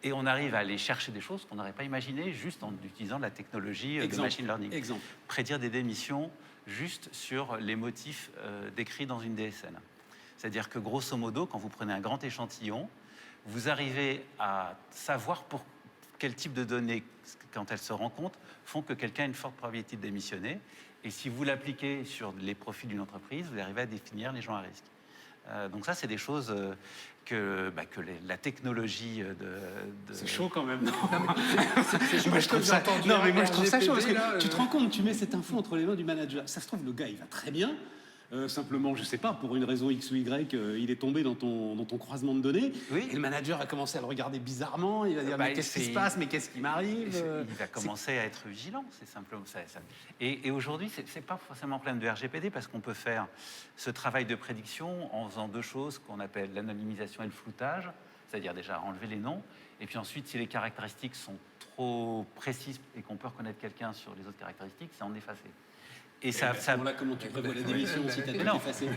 Et on arrive à aller chercher des choses qu'on n'aurait pas imaginées juste en utilisant de la technologie de machine learning. Exemple. Prédire des démissions juste sur les motifs décrits dans une DSN. C'est-à-dire que grosso modo, quand vous prenez un grand échantillon, vous arrivez à savoir pour quel type de données, quand elles se rencontrent, font que quelqu'un a une forte probabilité de démissionner. Et si vous l'appliquez sur les profils d'une entreprise, vous arrivez à définir les gens à risque. Donc ça, c'est des choses que la technologie C'est chaud quand même, non? Moi, je trouve ça. Non, mais moi je trouve ça chaud parce que tu te rends compte, tu mets cette info entre les mains du manager. Ça se trouve, le gars, il va très bien. Simplement, je sais pas, pour une raison X ou Y, il est tombé dans ton croisement de données. Oui. Et le manager a commencé à le regarder bizarrement. Il va dire, mais qu'est-ce qui se passe? Mais qu'est-ce qui m'arrive? Il va commencer à être vigilant, c'est simplement ça. Et aujourd'hui, c'est pas forcément un problème de RGPD parce qu'on peut faire ce travail de prédiction en faisant deux choses qu'on appelle l'anonymisation et le floutage, c'est-à-dire déjà enlever les noms. Et puis ensuite, si les caractéristiques sont trop précises et qu'on peut reconnaître quelqu'un sur les autres caractéristiques, c'est en effacer. Et ça, Là, comment tu prévois la démission si t'as tout non. effacé?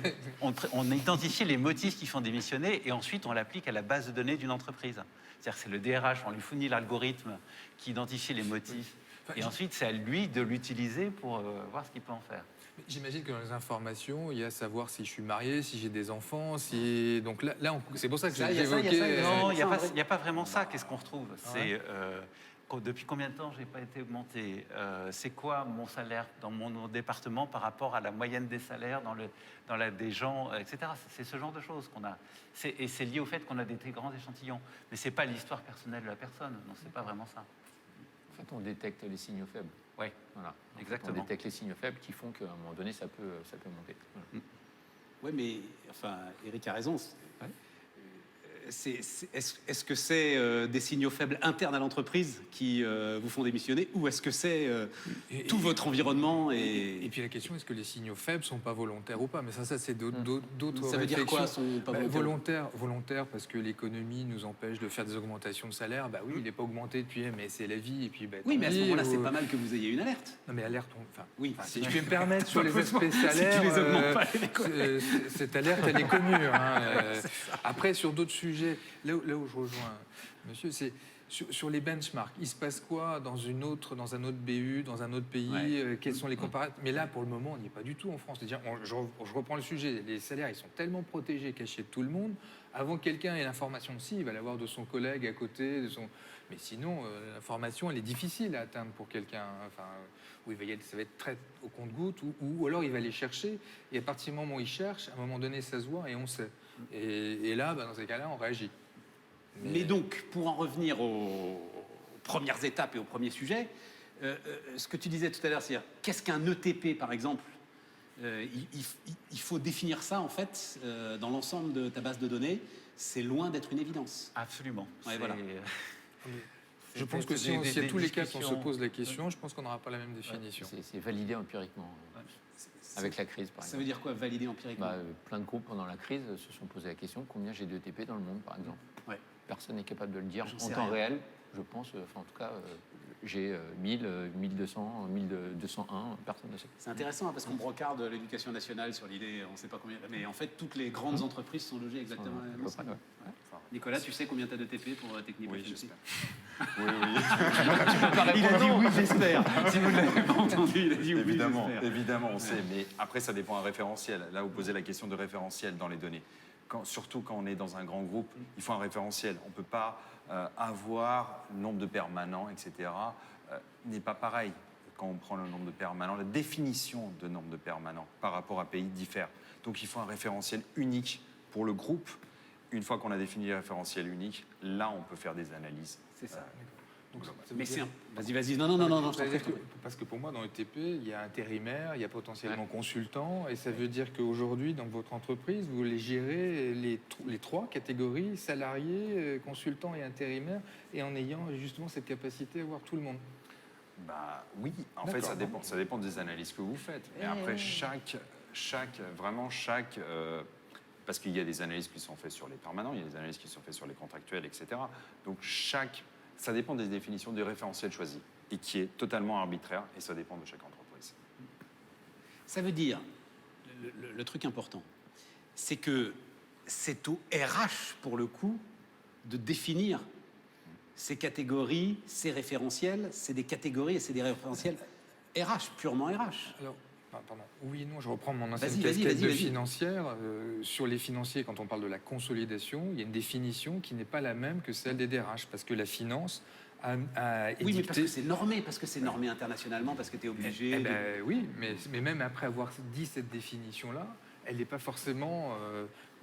on identifie les motifs qui font démissionner et ensuite on l'applique à la base de données d'une entreprise. C'est-à-dire que c'est le DRH, on lui fournit l'algorithme qui identifie les motifs. Et ensuite, c'est à lui de l'utiliser pour voir ce qu'il peut en faire. J'imagine que dans les informations, il y a savoir si je suis marié, si j'ai des enfants, si... Donc là c'est pour ça que j'évoquais... Non, il n'y a pas vraiment ça. Qu'est-ce qu'on retrouve? C'est... depuis combien de temps je n'ai pas été augmenté? C'est quoi mon salaire dans mon département par rapport à la moyenne des salaires des gens, etc. C'est ce genre de choses qu'on a. Et c'est lié au fait qu'on a des très grands échantillons. Mais ce n'est pas l'histoire personnelle de la personne. Non, ce n'est pas vraiment ça. En fait, on détecte les signaux faibles. Oui, Voilà. exactement. On détecte les signaux faibles qui font qu'à un moment donné, ça peut monter. Voilà. Oui, mais enfin, Eric a raison. Est-ce que c'est des signaux faibles internes à l'entreprise qui vous font démissionner ou est-ce que c'est tout votre environnement Et puis la question, est-ce que les signaux faibles sont pas volontaires ou pas? Mais ça c'est d'autres Ça veut dire quoi, réflexions. sont pas volontaires? Volontaires parce que l'économie nous empêche de faire des augmentations de salaire. Bah oui, il n'est pas augmenté depuis, mais c'est la vie. Et puis, Oui, tant mais à ce pis, moment-là, ou- c'est pas mal que vous ayez une alerte. Non mais alerte, Oui, si je puis me permettre sur les aspects Si salaires, tu les augmentes pas, les collègues. cette alerte elle est connue. Après sur d'autres sujets, là où je rejoins monsieur, c'est sur les benchmarks. Il se passe quoi dans un autre BU, dans un autre pays? Ouais. Quels sont les comparatifs? Mais là pour le moment on n'y est pas du tout en France. C'est-à-dire, je reprends le sujet, les salaires ils sont tellement protégés, cachés de tout le monde. Avant que quelqu'un ait l'information il va l'avoir de son collègue à côté, mais sinon, l'information, elle est difficile à atteindre pour quelqu'un. Enfin, où ça va être très au compte-goutte, ou alors il va aller chercher, et à partir du moment où il cherche, à un moment donné, ça se voit et on sait. Et là, dans ces cas-là, on réagit. Mais donc, pour en revenir aux premières étapes et aux premiers sujets, ce que tu disais tout à l'heure, c'est-à-dire, qu'est-ce qu'un ETP, par exemple? Il faut définir ça, en fait, dans l'ensemble de ta base de données. C'est loin d'être une évidence. Absolument. Ouais, voilà. Je pense que si à tous les cas on se pose la question, je pense qu'on n'aura pas la même définition. C'est validé empiriquement. Avec la crise, par Ça exemple. veut dire quoi, valider empiriquement? Plein de groupes pendant la crise se sont posé la question combien j'ai de TP dans le monde, par exemple. Ouais. Personne n'est capable de le dire J'en en sais temps rien. réel. Je pense, en tout cas, j'ai 1000, 1200, 1201, personne ne sait. C'est intéressant hein, parce qu'on brocarde l'éducation nationale sur l'idée, on ne sait pas combien. Mais en fait, toutes les grandes entreprises sont logées exactement à la même Ouais. enseigne. Ouais. Nicolas, tu sais combien tu as de TP pour Technip Oui, FMC? j'espère. Oui. Il a dit oui, j'espère. Si vous ne l'avez pas entendu, il a dit oui, Évidemment, j'espère. évidemment, on sait. Mais après, ça dépend d'un référentiel. Là, vous posez la question de référentiel dans les données. Surtout quand on est dans un grand groupe, il faut un référentiel. On ne peut pas avoir le nombre de permanents, etc. N'est pas pareil quand on prend le nombre de permanents. La définition de nombre de permanents par rapport à pays diffère. Donc, il faut un référentiel unique pour le groupe, une fois qu'on a défini les référentiels uniques, là, on peut faire des analyses. C'est ça. Donc, ça veut Mais dire- Vas-y. Non, je t'en prie. Parce que pour moi, dans le TP, il y a intérimaire, il y a potentiellement consultant, et ça veut dire qu'aujourd'hui, dans votre entreprise, vous les gérez les trois catégories, salariés, consultants et intérimaires, et en ayant justement cette capacité à voir tout le monde. Bah oui, en fait, D'accord. ça dépend des analyses que vous faites. Mais après, parce qu'il y a des analyses qui sont faites sur les permanents, il y a des analyses qui sont faites sur les contractuels, etc. Donc ça dépend des définitions des référentiels choisis et qui est totalement arbitraire et ça dépend de chaque entreprise. Ça veut dire, le truc important, c'est que c'est au RH, pour le coup, de définir ces catégories, ces référentiels. C'est des catégories et c'est des référentiels RH, purement RH. Alors, pardon. Oui et non, je reprends mon ancienne Vas-y, casquette de vas-y. financière. Sur les financiers, quand on parle de la consolidation, il y a une définition qui n'est pas la même que celle des DRH, parce que la finance a Oui, mais édicté... parce que c'est normé internationalement, parce que tu es obligé. Eh ben, oui, mais même après avoir dit cette définition-là, elle n'est pas forcément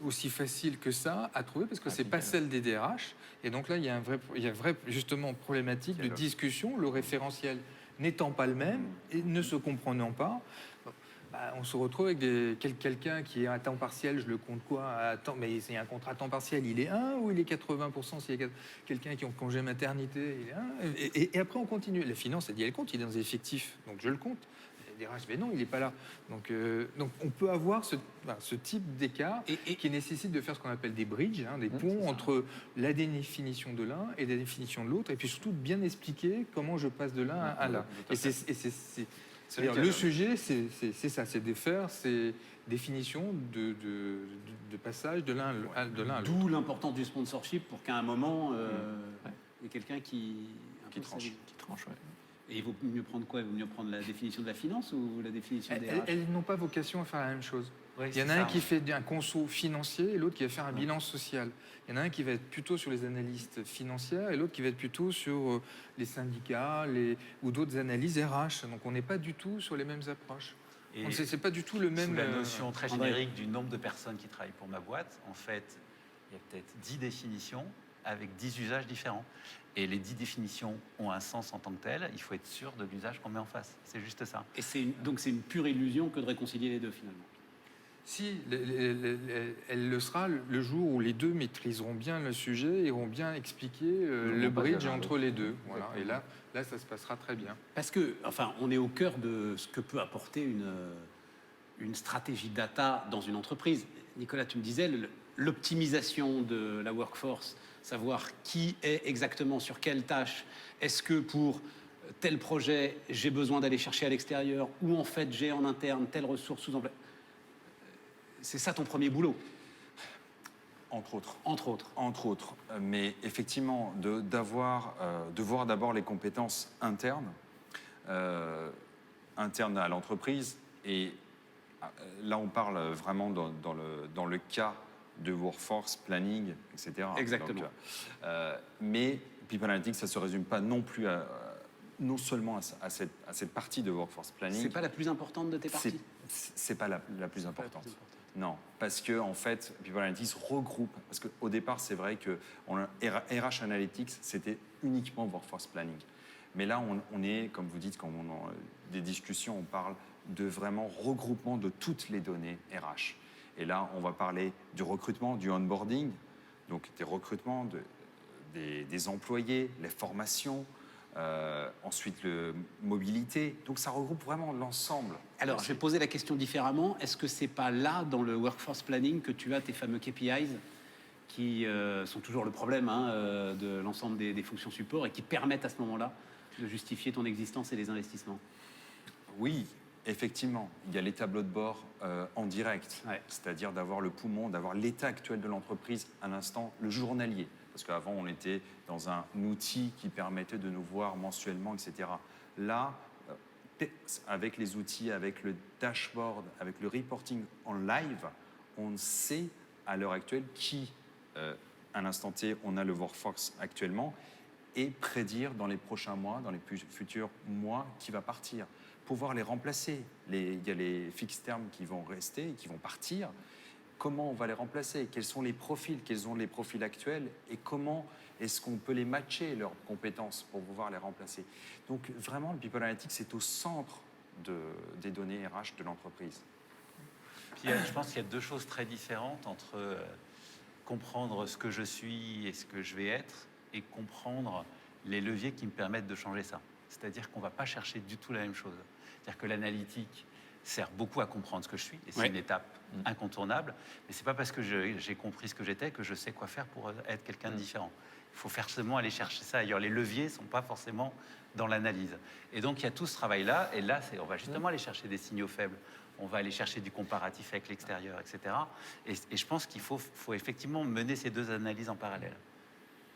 aussi facile que ça à trouver, parce que c'est pas celle des DRH. Et donc là, il y a une vraie justement problématique de discussion, le référentiel n'étant pas le même et ne se comprenant pas. On se retrouve avec quelqu'un qui est à temps partiel, je le compte quoi à temps, mais c'est un contrat à temps partiel, il est 1 ou il est 80%? S'il y a quelqu'un qui est en congé maternité, il est 1. Et après, on continue. La finance, elle dit, elle compte, il est dans les effectifs, donc je le compte. Les DRH, mais non, il n'est pas là. Donc on peut avoir ce type d'écart qui nécessite de faire ce qu'on appelle des bridges, des ponts entre la définition de l'un et la définition de l'autre, et puis surtout de bien expliquer comment je passe de l'un à l'un. C'est-à-dire, le sujet, c'est ça, c'est de faire ces définitions de passage de l'un à l'autre. D'où l'importance du sponsorship pour qu'à un moment, il y ait quelqu'un qui tranche. Qui tranche, ouais. Et il vaut mieux prendre quoi? Il vaut mieux prendre la définition de la finance ou la définition des RH? Elles n'ont pas vocation à faire la même chose. Oui, Il y en c'est a ça, un qui fait un conso financier et l'autre qui va faire un bilan social. Il y en a un qui va être plutôt sur les analystes financières et l'autre qui va être plutôt sur les syndicats ou d'autres analyses RH. Donc on n'est pas du tout sur les mêmes approches. Et Donc c'est pas du tout le même... sous la notion très André. générique du nombre de personnes qui travaillent pour ma boîte, en fait, il y a peut-être 10 définitions avec 10 usages différents. Et les 10 définitions ont un sens en tant que tel. Il faut être sûr de l'usage qu'on met en face. C'est juste ça. Et donc c'est une pure illusion que de réconcilier les deux finalement. Si, elle le sera le jour où les deux maîtriseront bien le sujet et auront bien expliqué le bridge entre les deux. Voilà. Et là, ça se passera très bien. Parce que, enfin, on est au cœur de ce que peut apporter une stratégie data dans une entreprise. Nicolas, tu me disais, l'optimisation de la workforce, savoir qui est exactement sur quelle tâche. Est-ce que pour tel projet, j'ai besoin d'aller chercher à l'extérieur ou en fait, j'ai en interne telle ressource sous-emploi. C'est ça ton premier boulot? Entre autres. Entre autres. Mais effectivement, de voir d'abord les compétences internes à l'entreprise. Et là, on parle vraiment dans le cas de workforce, planning, etc. Exactement. Donc, mais People Analytics, ça ne se résume pas non plus non seulement à cette partie de workforce planning. C'est pas la plus importante de tes parties? C'est pas la plus importante. Non, parce que en fait, People Analytics regroupe. Parce qu'au départ, c'est vrai que RH Analytics, c'était uniquement workforce planning. Mais là, on est, comme vous dites, quand on a des discussions, on parle de vraiment regroupement de toutes les données RH. Et là, on va parler du recrutement, du onboarding, donc des recrutements des employés, les formations, ensuite le mobilité. Donc ça regroupe vraiment l'ensemble. Alors, je vais poser la question différemment. Est-ce que c'est pas là, dans le workforce planning, que tu as tes fameux KPIs qui sont toujours le problème de l'ensemble des fonctions support et qui permettent à ce moment-là de justifier ton existence et les investissements? Oui, effectivement. Il y a les tableaux de bord en direct, c'est-à-dire d'avoir le poumon, d'avoir l'état actuel de l'entreprise à l'instant, le journalier. Parce qu'avant, on était dans un outil qui permettait de nous voir mensuellement, etc. Là, avec les outils, avec le dashboard, avec le reporting en live, on sait à l'heure actuelle qui, à l'instant T, on a le workforce actuellement et prédire dans les prochains mois, dans les futurs mois, qui va partir. Pouvoir les remplacer. Il y a les fixed termes qui vont rester, qui vont partir. comment on va les remplacer, quels sont les profils, quels sont les profils actuels et comment est-ce qu'on peut les matcher, leurs compétences, pour pouvoir les remplacer. Donc vraiment, le People Analytics, c'est au centre des données RH de l'entreprise. Puis, je pense qu'il y a deux choses très différentes entre comprendre ce que je suis et ce que je vais être et comprendre les leviers qui me permettent de changer ça. C'est-à-dire qu'on ne va pas chercher du tout la même chose. C'est-à-dire que l'analytique sert beaucoup à comprendre ce que je suis, et c'est une étape incontournable, mais ce n'est pas parce que j'ai compris ce que j'étais que je sais quoi faire pour être quelqu'un de différent. Il faut forcément aller chercher ça ailleurs. Les leviers ne sont pas forcément dans l'analyse. Et donc, il y a tout ce travail-là, et là, on va justement aller chercher des signaux faibles. On va aller chercher du comparatif avec l'extérieur, etc. Et je pense qu'il faut effectivement mener ces deux analyses en parallèle.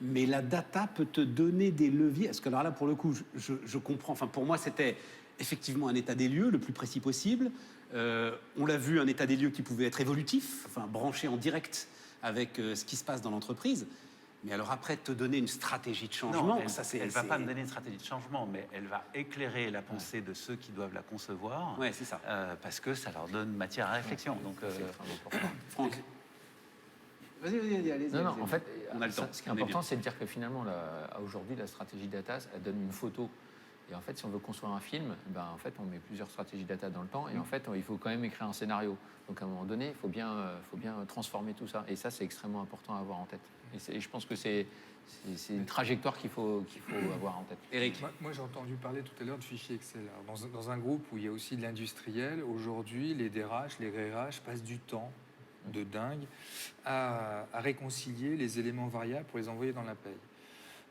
Mais la data peut te donner des leviers. Parce que alors là, pour le coup, je comprends. Enfin, pour moi, c'était effectivement un état des lieux le plus précis possible. On l'a vu, un état des lieux qui pouvait être évolutif, enfin branché en direct avec ce qui se passe dans l'entreprise. Mais alors après, te donner une stratégie de changement, non, ça c'est... Elle ne va pas me donner une stratégie de changement, mais elle va éclairer la pensée de ceux qui doivent la concevoir. Ouais, c'est ça. Parce que ça leur donne matière à réflexion. Donc, Franck. Vas-y, allez. Non, en fait, on a le temps. ce qui est important, c'est de dire que finalement, aujourd'hui, la stratégie data, elle donne une photo. Et en fait, si on veut construire un film, en fait, on met plusieurs stratégies data dans le temps. Et en fait, il faut quand même écrire un scénario. Donc, à un moment donné, il faut bien transformer tout ça. Et ça, c'est extrêmement important à avoir en tête. Et je pense que c'est une trajectoire qu'il faut avoir en tête. Éric. Moi, j'ai entendu parler tout à l'heure de fichiers Excel. Alors, dans un groupe où il y a aussi de l'industriel, aujourd'hui, les DRH, les RH passent du temps de dingue à réconcilier les éléments variables pour les envoyer dans la paye.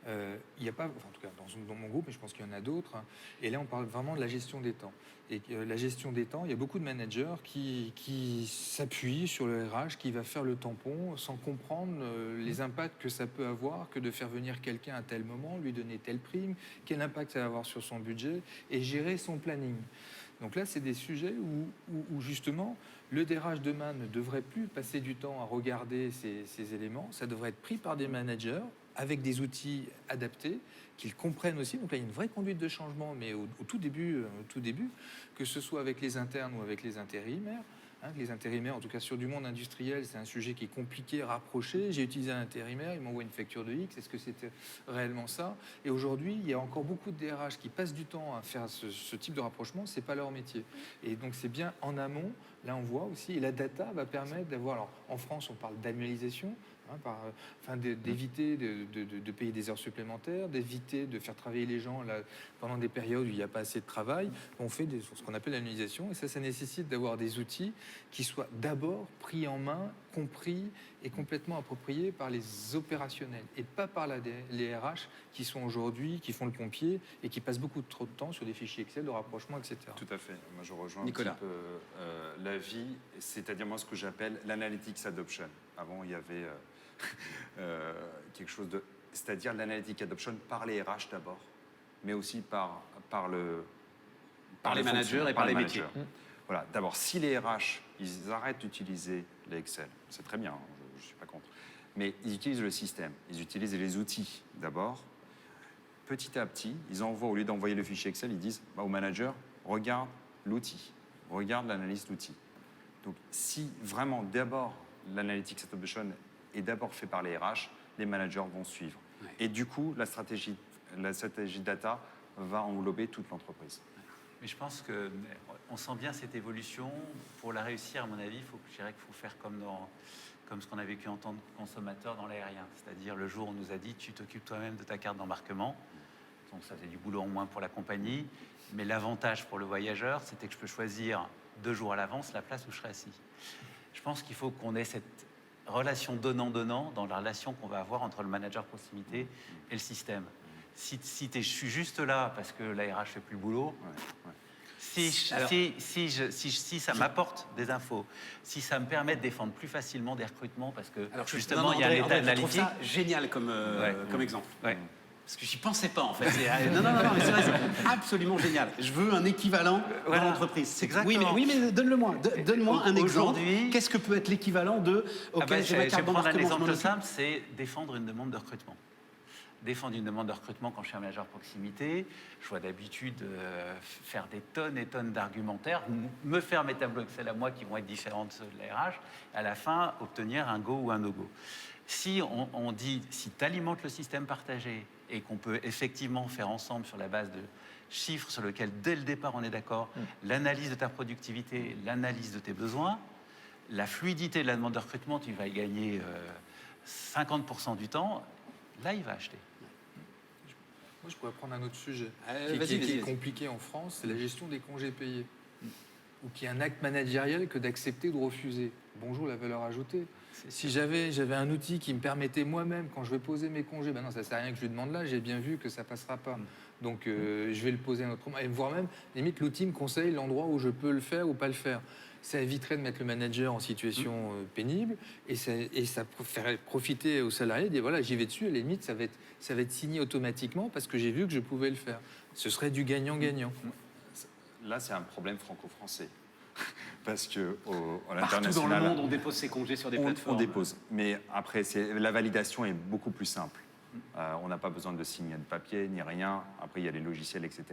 Il n'y a pas, en tout cas dans mon groupe, mais je pense qu'il y en a d'autres. Et là, on parle vraiment de la gestion des temps. Et la gestion des temps, il y a beaucoup de managers qui s'appuient sur le RH, qui va faire le tampon sans comprendre les impacts que ça peut avoir, que de faire venir quelqu'un à tel moment, lui donner telle prime, quel impact ça va avoir sur son budget et gérer son planning. Donc là, c'est des sujets où justement, le DRH demain ne devrait plus passer du temps à regarder ces éléments. Ça devrait être pris par des managers avec des outils adaptés, qu'ils comprennent aussi. Donc là, il y a une vraie conduite de changement, mais au tout début, que ce soit avec les internes ou avec les intérimaires. Les intérimaires, en tout cas sur du monde industriel, c'est un sujet qui est compliqué à rapprocher. J'ai utilisé un intérimaire, il m'envoie une facture de X. Est-ce que c'était réellement ça? Et aujourd'hui, il y a encore beaucoup de DRH qui passent du temps à faire ce type de rapprochement. C'est pas leur métier. Et donc, c'est bien en amont. Là, on voit aussi. Et la data va permettre d'avoir... Alors, en France, on parle d'annualisation. D'éviter de payer des heures supplémentaires, d'éviter de faire travailler les gens là, pendant des périodes où il n'y a pas assez de travail. On fait ce qu'on appelle l'annualisation, et ça nécessite d'avoir des outils qui soient d'abord pris en main, compris et complètement appropriés par les opérationnels et pas par les RH qui sont aujourd'hui, qui font le pompier et qui passent beaucoup trop de temps sur des fichiers Excel de rapprochement, etc. Tout à fait. Moi, je rejoins Nicolas. un petit peu l'avis, c'est-à-dire moi ce que j'appelle l'analytics adoption. Avant, il y avait quelque chose de... C'est-à-dire l'analytic adoption par les RH d'abord, mais aussi par les managers et par les métiers. Voilà. D'abord, si les RH, ils arrêtent d'utiliser les Excel, c'est très bien, je ne suis pas contre, mais ils utilisent le système, ils utilisent les outils d'abord. Petit à petit, ils envoient, au lieu d'envoyer le fichier Excel, ils disent au manager, regarde l'outil, regarde l'analyse d'outils. Donc, si vraiment d'abord l'analytics adoption est d'abord fait par les RH, les managers vont suivre. Ouais. Et du coup, la stratégie data va englober toute l'entreprise. Mais je pense qu'on sent bien cette évolution. Pour la réussir, à mon avis, je dirais qu'il faut faire comme ce qu'on a vécu en tant que consommateur dans l'aérien. C'est-à-dire le jour où on nous a dit « tu t'occupes toi-même de ta carte d'embarquement ». Donc ça faisait du boulot en moins pour la compagnie. Mais l'avantage pour le voyageur, c'était que je peux choisir 2 jours à l'avance la place où je serai assis. Je pense qu'il faut qu'on ait cette relation donnant-donnant dans la relation qu'on va avoir entre le manager proximité et le système. Si je suis juste là parce que l'ARH fait plus le boulot, si ça m'apporte des infos, si ça me permet de défendre plus facilement des recrutements parce que justement il y a un état analytique. Je trouve ça génial comme exemple. Ouais. Parce que j'y pensais pas en fait. Non, mais c'est vrai, c'est absolument génial. Je veux un équivalent dans l'entreprise. Exactement. Oui, mais donne-le-moi. Donne-moi un exemple. Qu'est-ce que peut être l'équivalent de je vais prendre un exemple simple, c'est défendre une demande de recrutement. défendre une demande de recrutement quand je suis un manager proximité. Je vois d'habitude faire des tonnes et tonnes d'argumentaires, me faire mes tableaux Excel à moi qui vont être différents de ceux de la RH, et à la fin, obtenir un go ou un no-go. Si on dit, si tu alimentes le système partagé et qu'on peut effectivement faire ensemble sur la base de chiffres sur lesquels, dès le départ, on est d'accord, l'analyse de ta productivité, l'analyse de tes besoins, la fluidité de la demande de recrutement, tu vas y gagner 50% du temps, là, il va acheter. Moi, je pourrais prendre un autre sujet Vas-y, qui est vas-y. compliqué en France, c'est la gestion des congés payés. Ou qui est un acte managériel que d'accepter ou de refuser. Bonjour la valeur ajoutée. Si j'avais un outil qui me permettait moi-même, quand je vais poser mes congés, ben non, ça ne sert à rien que je lui demande là, j'ai bien vu que ça ne passera pas. Donc je vais le poser un autre moment. Et voire même, limite, l'outil me conseille l'endroit où je peux le faire ou pas le faire. Ça éviterait de mettre le manager en situation pénible et ça ferait profiter aux salariés de dire voilà, j'y vais dessus, à la limite, ça va être signé automatiquement parce que j'ai vu que je pouvais le faire. Ce serait du gagnant-gagnant. Là, c'est un problème franco-français. Parce que à Partout dans l'international, le monde, on dépose ses congés sur des on plateformes. dépose. Mais après, la validation est beaucoup plus simple. On n'a pas besoin de signer de papier ni rien. Après, il y a les logiciels, etc.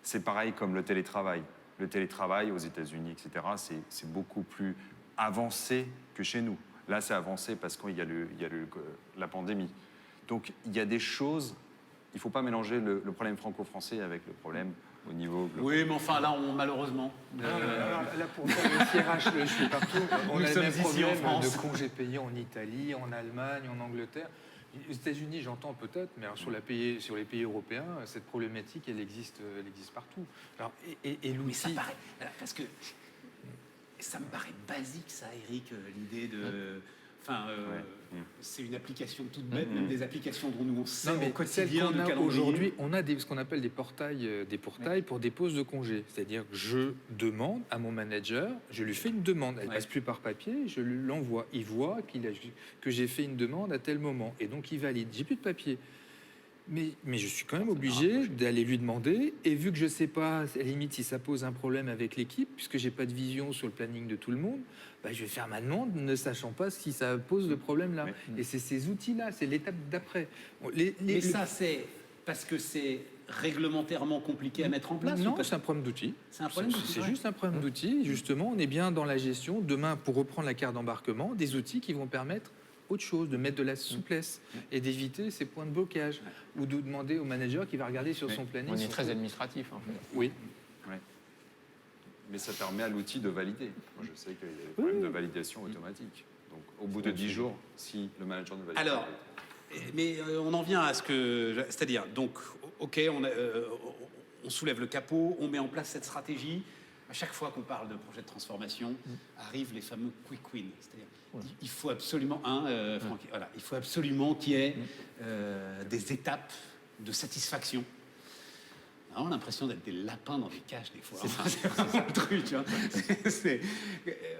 C'est pareil comme le télétravail. Le télétravail aux États-Unis, etc., c'est beaucoup plus avancé que chez nous. Là, c'est avancé parce qu'il y a la pandémie. Donc, il y a des choses... Il ne faut pas mélanger le problème franco-français avec le problème au niveau global. Oui, mais enfin, là, malheureusement... Alors, là, pour faire le CRH, je suis partout. On Nous a le sommes même ici en problème France. de congés payés en Italie, en Allemagne, en Angleterre. Aux États-Unis, j'entends peut-être, mais alors sur les pays européens, cette problématique, elle existe partout. Alors, et Mais ça l'outil... paraît... Parce que ça me paraît basique, ça, Eric, l'idée de... Enfin, c'est une application toute bête, même des applications dont nous on sait Non, mais au quotidien celle de qu'on a calendrier. aujourd'hui, on a ce qu'on appelle des portails pour des poses de congés. C'est-à-dire que je demande à mon manager, je lui fais une demande. Elle ne passe plus par papier, je lui l'envoie. Il voit que j'ai fait une demande à tel moment. Et donc, il valide. J'ai plus de papier. Mais je suis quand même obligé d'aller lui demander. Et vu que je ne sais pas, à la limite, si ça pose un problème avec l'équipe, puisque j'ai pas de vision sur le planning de tout le monde, bah, je vais faire ma demande ne sachant pas si ça pose le problème là. Et c'est ces outils-là, c'est l'étape d'après. Mais ça, c'est parce que c'est réglementairement compliqué à mettre en place ou Non, parce- c'est un problème d'outil. C'est un problème d'outil, C'est ouais. juste un problème d'outil. Justement, on est bien dans la gestion. Demain, pour reprendre la carte d'embarquement, des outils qui vont permettre autre chose, de mettre de la souplesse et d'éviter ces points de blocage ou de demander au manager qui va regarder sur son planning. On est son- très administratif. En fait. Oui. Ouais. Mais ça permet à l'outil de valider. Moi, je sais qu'il y a des problèmes de validation automatique. Donc, au bout de 10 jours, si le manager ne valide Alors, pas... mais on en vient à ce que... C'est-à-dire, donc, OK, on soulève le capot, on met en place cette stratégie. À chaque fois qu'on parle de projet de transformation, arrivent les fameux quick wins. C'est-à-dire, il faut absolument, Francky, voilà, il faut absolument qu'il y ait des étapes de satisfaction. On a l'impression d'être des lapins dans des cages des fois. C'est vraiment le truc. Tu vois.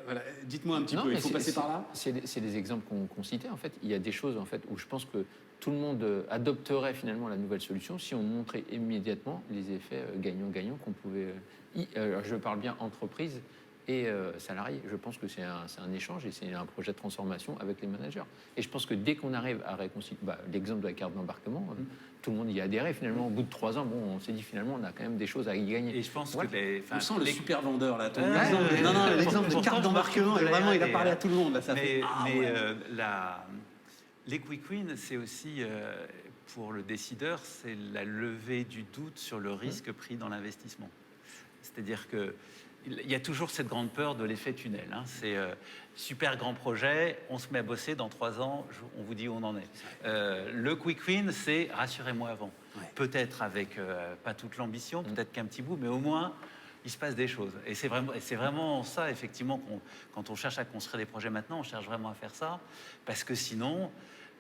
Voilà. Dites-moi un petit peu, il faut passer par là. C'est des exemples qu'on citait. En fait, il y a des choses en fait, où je pense que tout le monde adopterait finalement la nouvelle solution si on montrait immédiatement les effets gagnant-gagnant qu'on pouvait... alors, je parle bien entreprise et salariés. Je pense que c'est un échange et c'est un projet de transformation avec les managers. Et je pense que dès qu'on arrive à réconcilier... l'exemple de la carte d'embarquement, tout le monde y a adhéré. Finalement, au bout de 3 ans, on s'est dit finalement, on a quand même des choses à y gagner. Et je pense Voilà. que On sent le super vendeur là. Ouais, L'exemple de pourtant, carte je d'embarquement, pense qu'il vraiment, peut y il a aller, parlé à tout le monde. Là, ça fait... Les quick wins, c'est aussi, pour le décideur, c'est la levée du doute sur le risque pris dans l'investissement. C'est-à-dire que il y a toujours cette grande peur de l'effet tunnel. C'est super grand projet, on se met à bosser, dans 3 ans, on vous dit où on en est. Le quick win, c'est rassurez-moi avant. Ouais. Peut-être avec pas toute l'ambition, peut-être qu'un petit bout, mais au moins, il se passe des choses. Et c'est vraiment ça, effectivement, quand on cherche à construire des projets maintenant, on cherche vraiment à faire ça. Parce que sinon,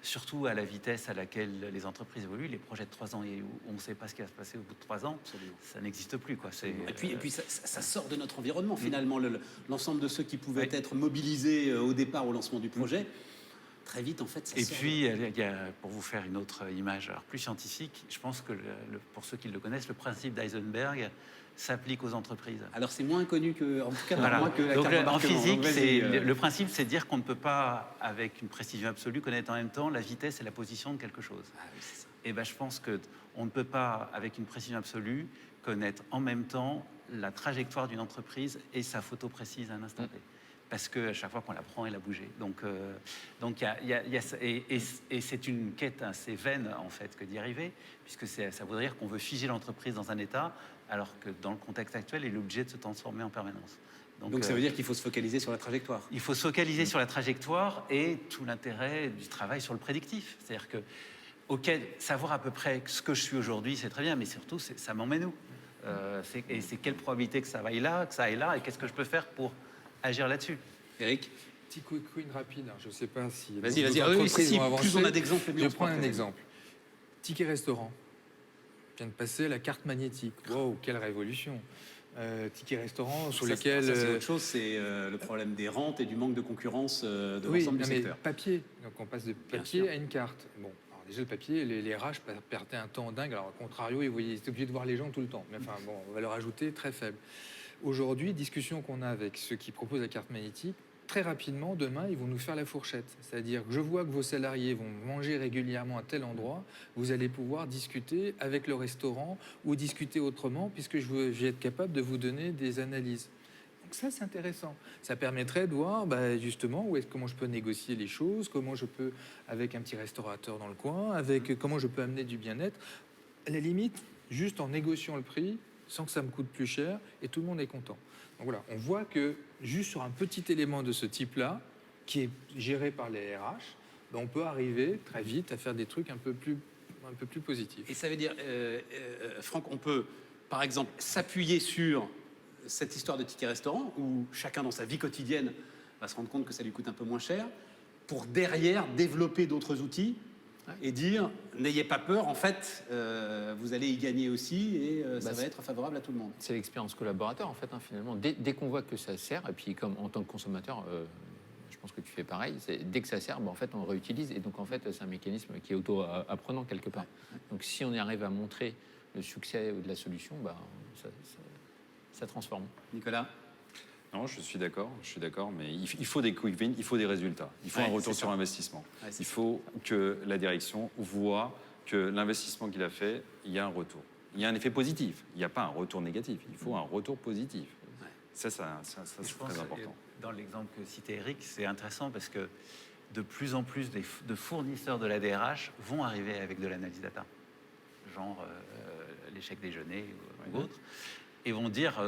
surtout à la vitesse à laquelle les entreprises évoluent, les projets de 3 ans et où on ne sait pas ce qui va se passer au bout de 3 ans, ça n'existe plus. Quoi. Et puis ça sort de notre environnement finalement. L'ensemble de ceux qui pouvaient être mobilisés au départ au lancement du projet très vite, en fait, ça Et sort. puis, il y a, pour vous faire une autre image alors, plus scientifique, je pense que, pour ceux qui le connaissent, le principe d'Eisenberg s'applique aux entreprises. Alors, c'est moins connu que, en tout cas, pour Voilà. moi, que la Donc, carte en d'embarquement. physique, Donc, vas-y, le principe, c'est de dire qu'on ne peut pas, avec une précision absolue, connaître en même temps la vitesse et la position de quelque chose. Ah oui, c'est ça. Et ben, je pense qu'on ne peut pas, avec une précision absolue, connaître en même temps la trajectoire d'une entreprise et sa photo précise à un instant T. Parce qu'à chaque fois qu'on la prend, elle a bougé. Donc, et c'est une quête assez vaine, en fait, que d'y arriver, puisque ça voudrait dire qu'on veut figer l'entreprise dans un état, alors que dans le contexte actuel, elle est obligée de se transformer en permanence. Donc, ça veut dire qu'il faut se focaliser sur la trajectoire. Il faut se focaliser sur la trajectoire et tout l'intérêt du travail sur le prédictif. C'est-à-dire que savoir à peu près ce que je suis aujourd'hui, c'est très bien, mais surtout, ça m'emmène où et c'est quelle probabilité que ça aille là, que ça aille là, et qu'est-ce que je peux faire pour agir là-dessus. Eric, Petit quick win rapide, hein. Je ne sais pas si... vas-y, d'autres vas-y. Ah oui, entreprises si, vont avancer. plus on a d'exemples, mieux Je on se prends porte. un exemple. Ticket restaurant. Vient de passer à la carte magnétique. Wow, quelle révolution. Ticket restaurant sur lesquels... Ça, c'est autre chose, c'est le problème des rentes et du manque de concurrence de oui, l'ensemble du non, mais secteur. papier. Donc on passe de Bien papier sûr. à une carte. Bon, alors déjà le papier, les RH perdaient un temps dingue. Alors, au contrario, ils étaient obligés de voir les gens tout le temps. Mais enfin, bon, on va leur ajouter très faible. Aujourd'hui, discussion qu'on a avec ceux qui proposent la carte magnétique, très rapidement, demain, ils vont nous faire la fourchette. C'est-à-dire que je vois que vos salariés vont manger régulièrement à tel endroit, vous allez pouvoir discuter avec le restaurant ou discuter autrement, puisque je vais être capable de vous donner des analyses. Donc ça, c'est intéressant. Ça permettrait de voir justement comment je peux négocier les choses, comment je peux, avec un petit restaurateur dans le coin, comment je peux amener du bien-être. À la limite, juste en négociant le prix, sans que ça me coûte plus cher, et tout le monde est content. Donc voilà, on voit que juste sur un petit élément de ce type-là, qui est géré par les RH, on peut arriver très vite à faire des trucs un peu plus positifs. Et ça veut dire, Franck, on peut, par exemple, s'appuyer sur cette histoire de ticket restaurant, où chacun dans sa vie quotidienne va se rendre compte que ça lui coûte un peu moins cher, pour derrière développer d'autres outils et dire, n'ayez pas peur, en fait, vous allez y gagner aussi et ça va être favorable à tout le monde. C'est l'expérience collaborateur, en fait, hein, finalement. Dès qu'on voit que ça sert, et puis comme en tant que consommateur, je pense que tu fais pareil, dès que ça sert, en fait, on réutilise. Et donc, en fait, c'est un mécanisme qui est auto-apprenant quelque part. Donc, si on y arrive à montrer le succès de la solution, ça transforme. Nicolas? Non, je suis d'accord, mais il faut des quick wins, il faut des résultats, il faut Ouais, un retour c'est sur ça. investissement. Ouais, c'est Il faut que la direction voit que l'investissement qu'il a fait, il y a un retour. Il y a un effet positif, il n'y a pas un retour négatif, il faut un retour positif. Ouais. Ça Je c'est pense très que important. dans l'exemple que citait Eric, c'est intéressant parce que de plus en plus de fournisseurs de la DRH vont arriver avec de l'analyse data, genre l'échec déjeuner ou autre, et vont dire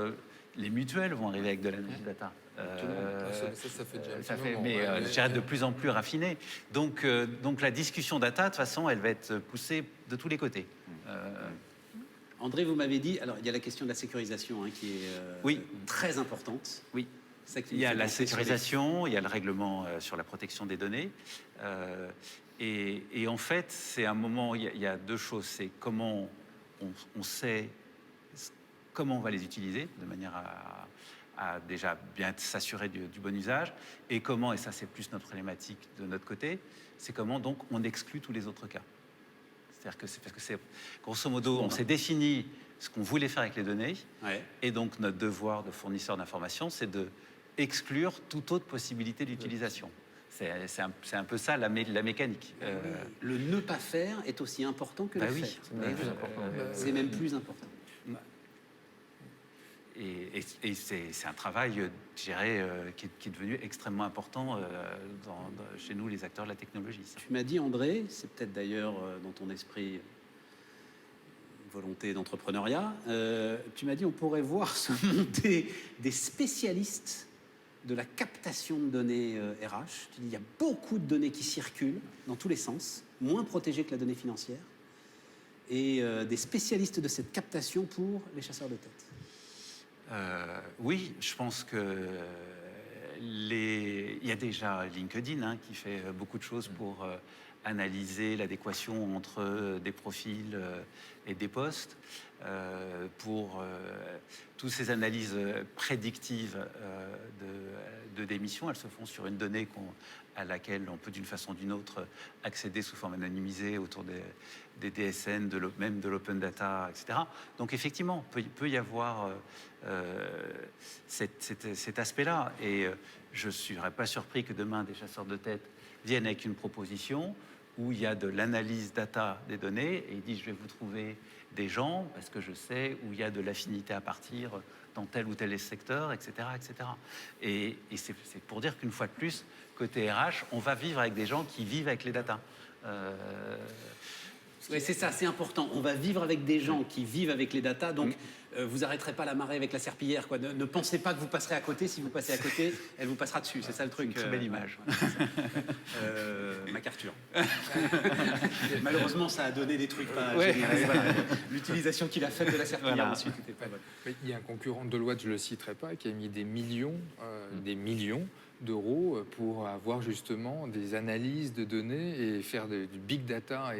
les mutuelles vont arriver avec de l'analyse data. Ça fait déjà un Ça petit fait, moment, mais ouais. je dirais de plus en plus raffiné. Donc la discussion data, de toute façon, elle va être poussée de tous les côtés. André, vous m'avez dit, alors il y a la question de la sécurisation qui est Oui. très importante. Oui. Ça qui Il y a fait la penser sur les- sécurisation, il y a le règlement sur la protection des données. Et en fait, c'est un moment, il y a deux choses. C'est comment on sait comment on va les utiliser de manière à déjà bien s'assurer du bon usage. Et comment, et ça c'est plus notre problématique de notre côté, c'est comment donc on exclut tous les autres cas. C'est-à-dire que c'est parce que c'est, grosso modo, on s'est défini ce qu'on voulait faire avec les données. Ouais. Et donc, notre devoir de fournisseur d'information, c'est de exclure toute autre possibilité d'utilisation. C'est un peu ça la mécanique. Le ne pas faire est aussi important que Bah le oui. faire. C'est même plus important. C'est même plus important. Et c'est un travail, je dirais, qui est devenu extrêmement important chez nous, les acteurs de la technologie. Ça. Tu m'as dit, André, c'est peut-être d'ailleurs dans ton esprit une volonté d'entrepreneuriat, tu m'as dit on pourrait voir se monter des spécialistes de la captation de données RH. Tu dis il y a beaucoup de données qui circulent dans tous les sens, moins protégées que la donnée financière, et des spécialistes de cette captation pour les chasseurs de tête. Oui, je pense que il y a déjà LinkedIn qui fait beaucoup de choses pour analyser l'adéquation entre des profils et des postes. Pour toutes ces analyses prédictives de démission, elles se font sur une donnée à laquelle on peut d'une façon ou d'une autre accéder sous forme anonymisée autour des DSN, même de l'open data, etc. Donc effectivement, il peut y avoir cet aspect-là. Et je ne serais pas surpris que demain, des chasseurs de tête viennent avec une proposition où il y a de l'analyse data des données et ils disent je vais vous trouver des gens parce que je sais où il y a de l'affinité à partir dans tel ou tel secteur, etc. etc. Et c'est pour dire qu'une fois de plus, côté RH, on va vivre avec des gens qui vivent avec les data. Ouais, c'est ça, c'est important. On va vivre avec des gens qui vivent avec les datas, donc vous n'arrêterez pas la marée avec la serpillière. Quoi. Ne pensez pas que vous passerez à côté. Si vous passez à côté, elle vous passera dessus. C'est ça le truc. Une très belle image. MacArthur. Malheureusement, ça a donné des trucs pas Ouais. géniaux. Voilà. L'utilisation qu'il a faite de la serpillière Voilà. ensuite n'était pas bonne. Mais il y a un concurrent de Deloitte, je ne le citerai pas, qui a mis des millions d'euros pour avoir justement des analyses de données et faire du big data.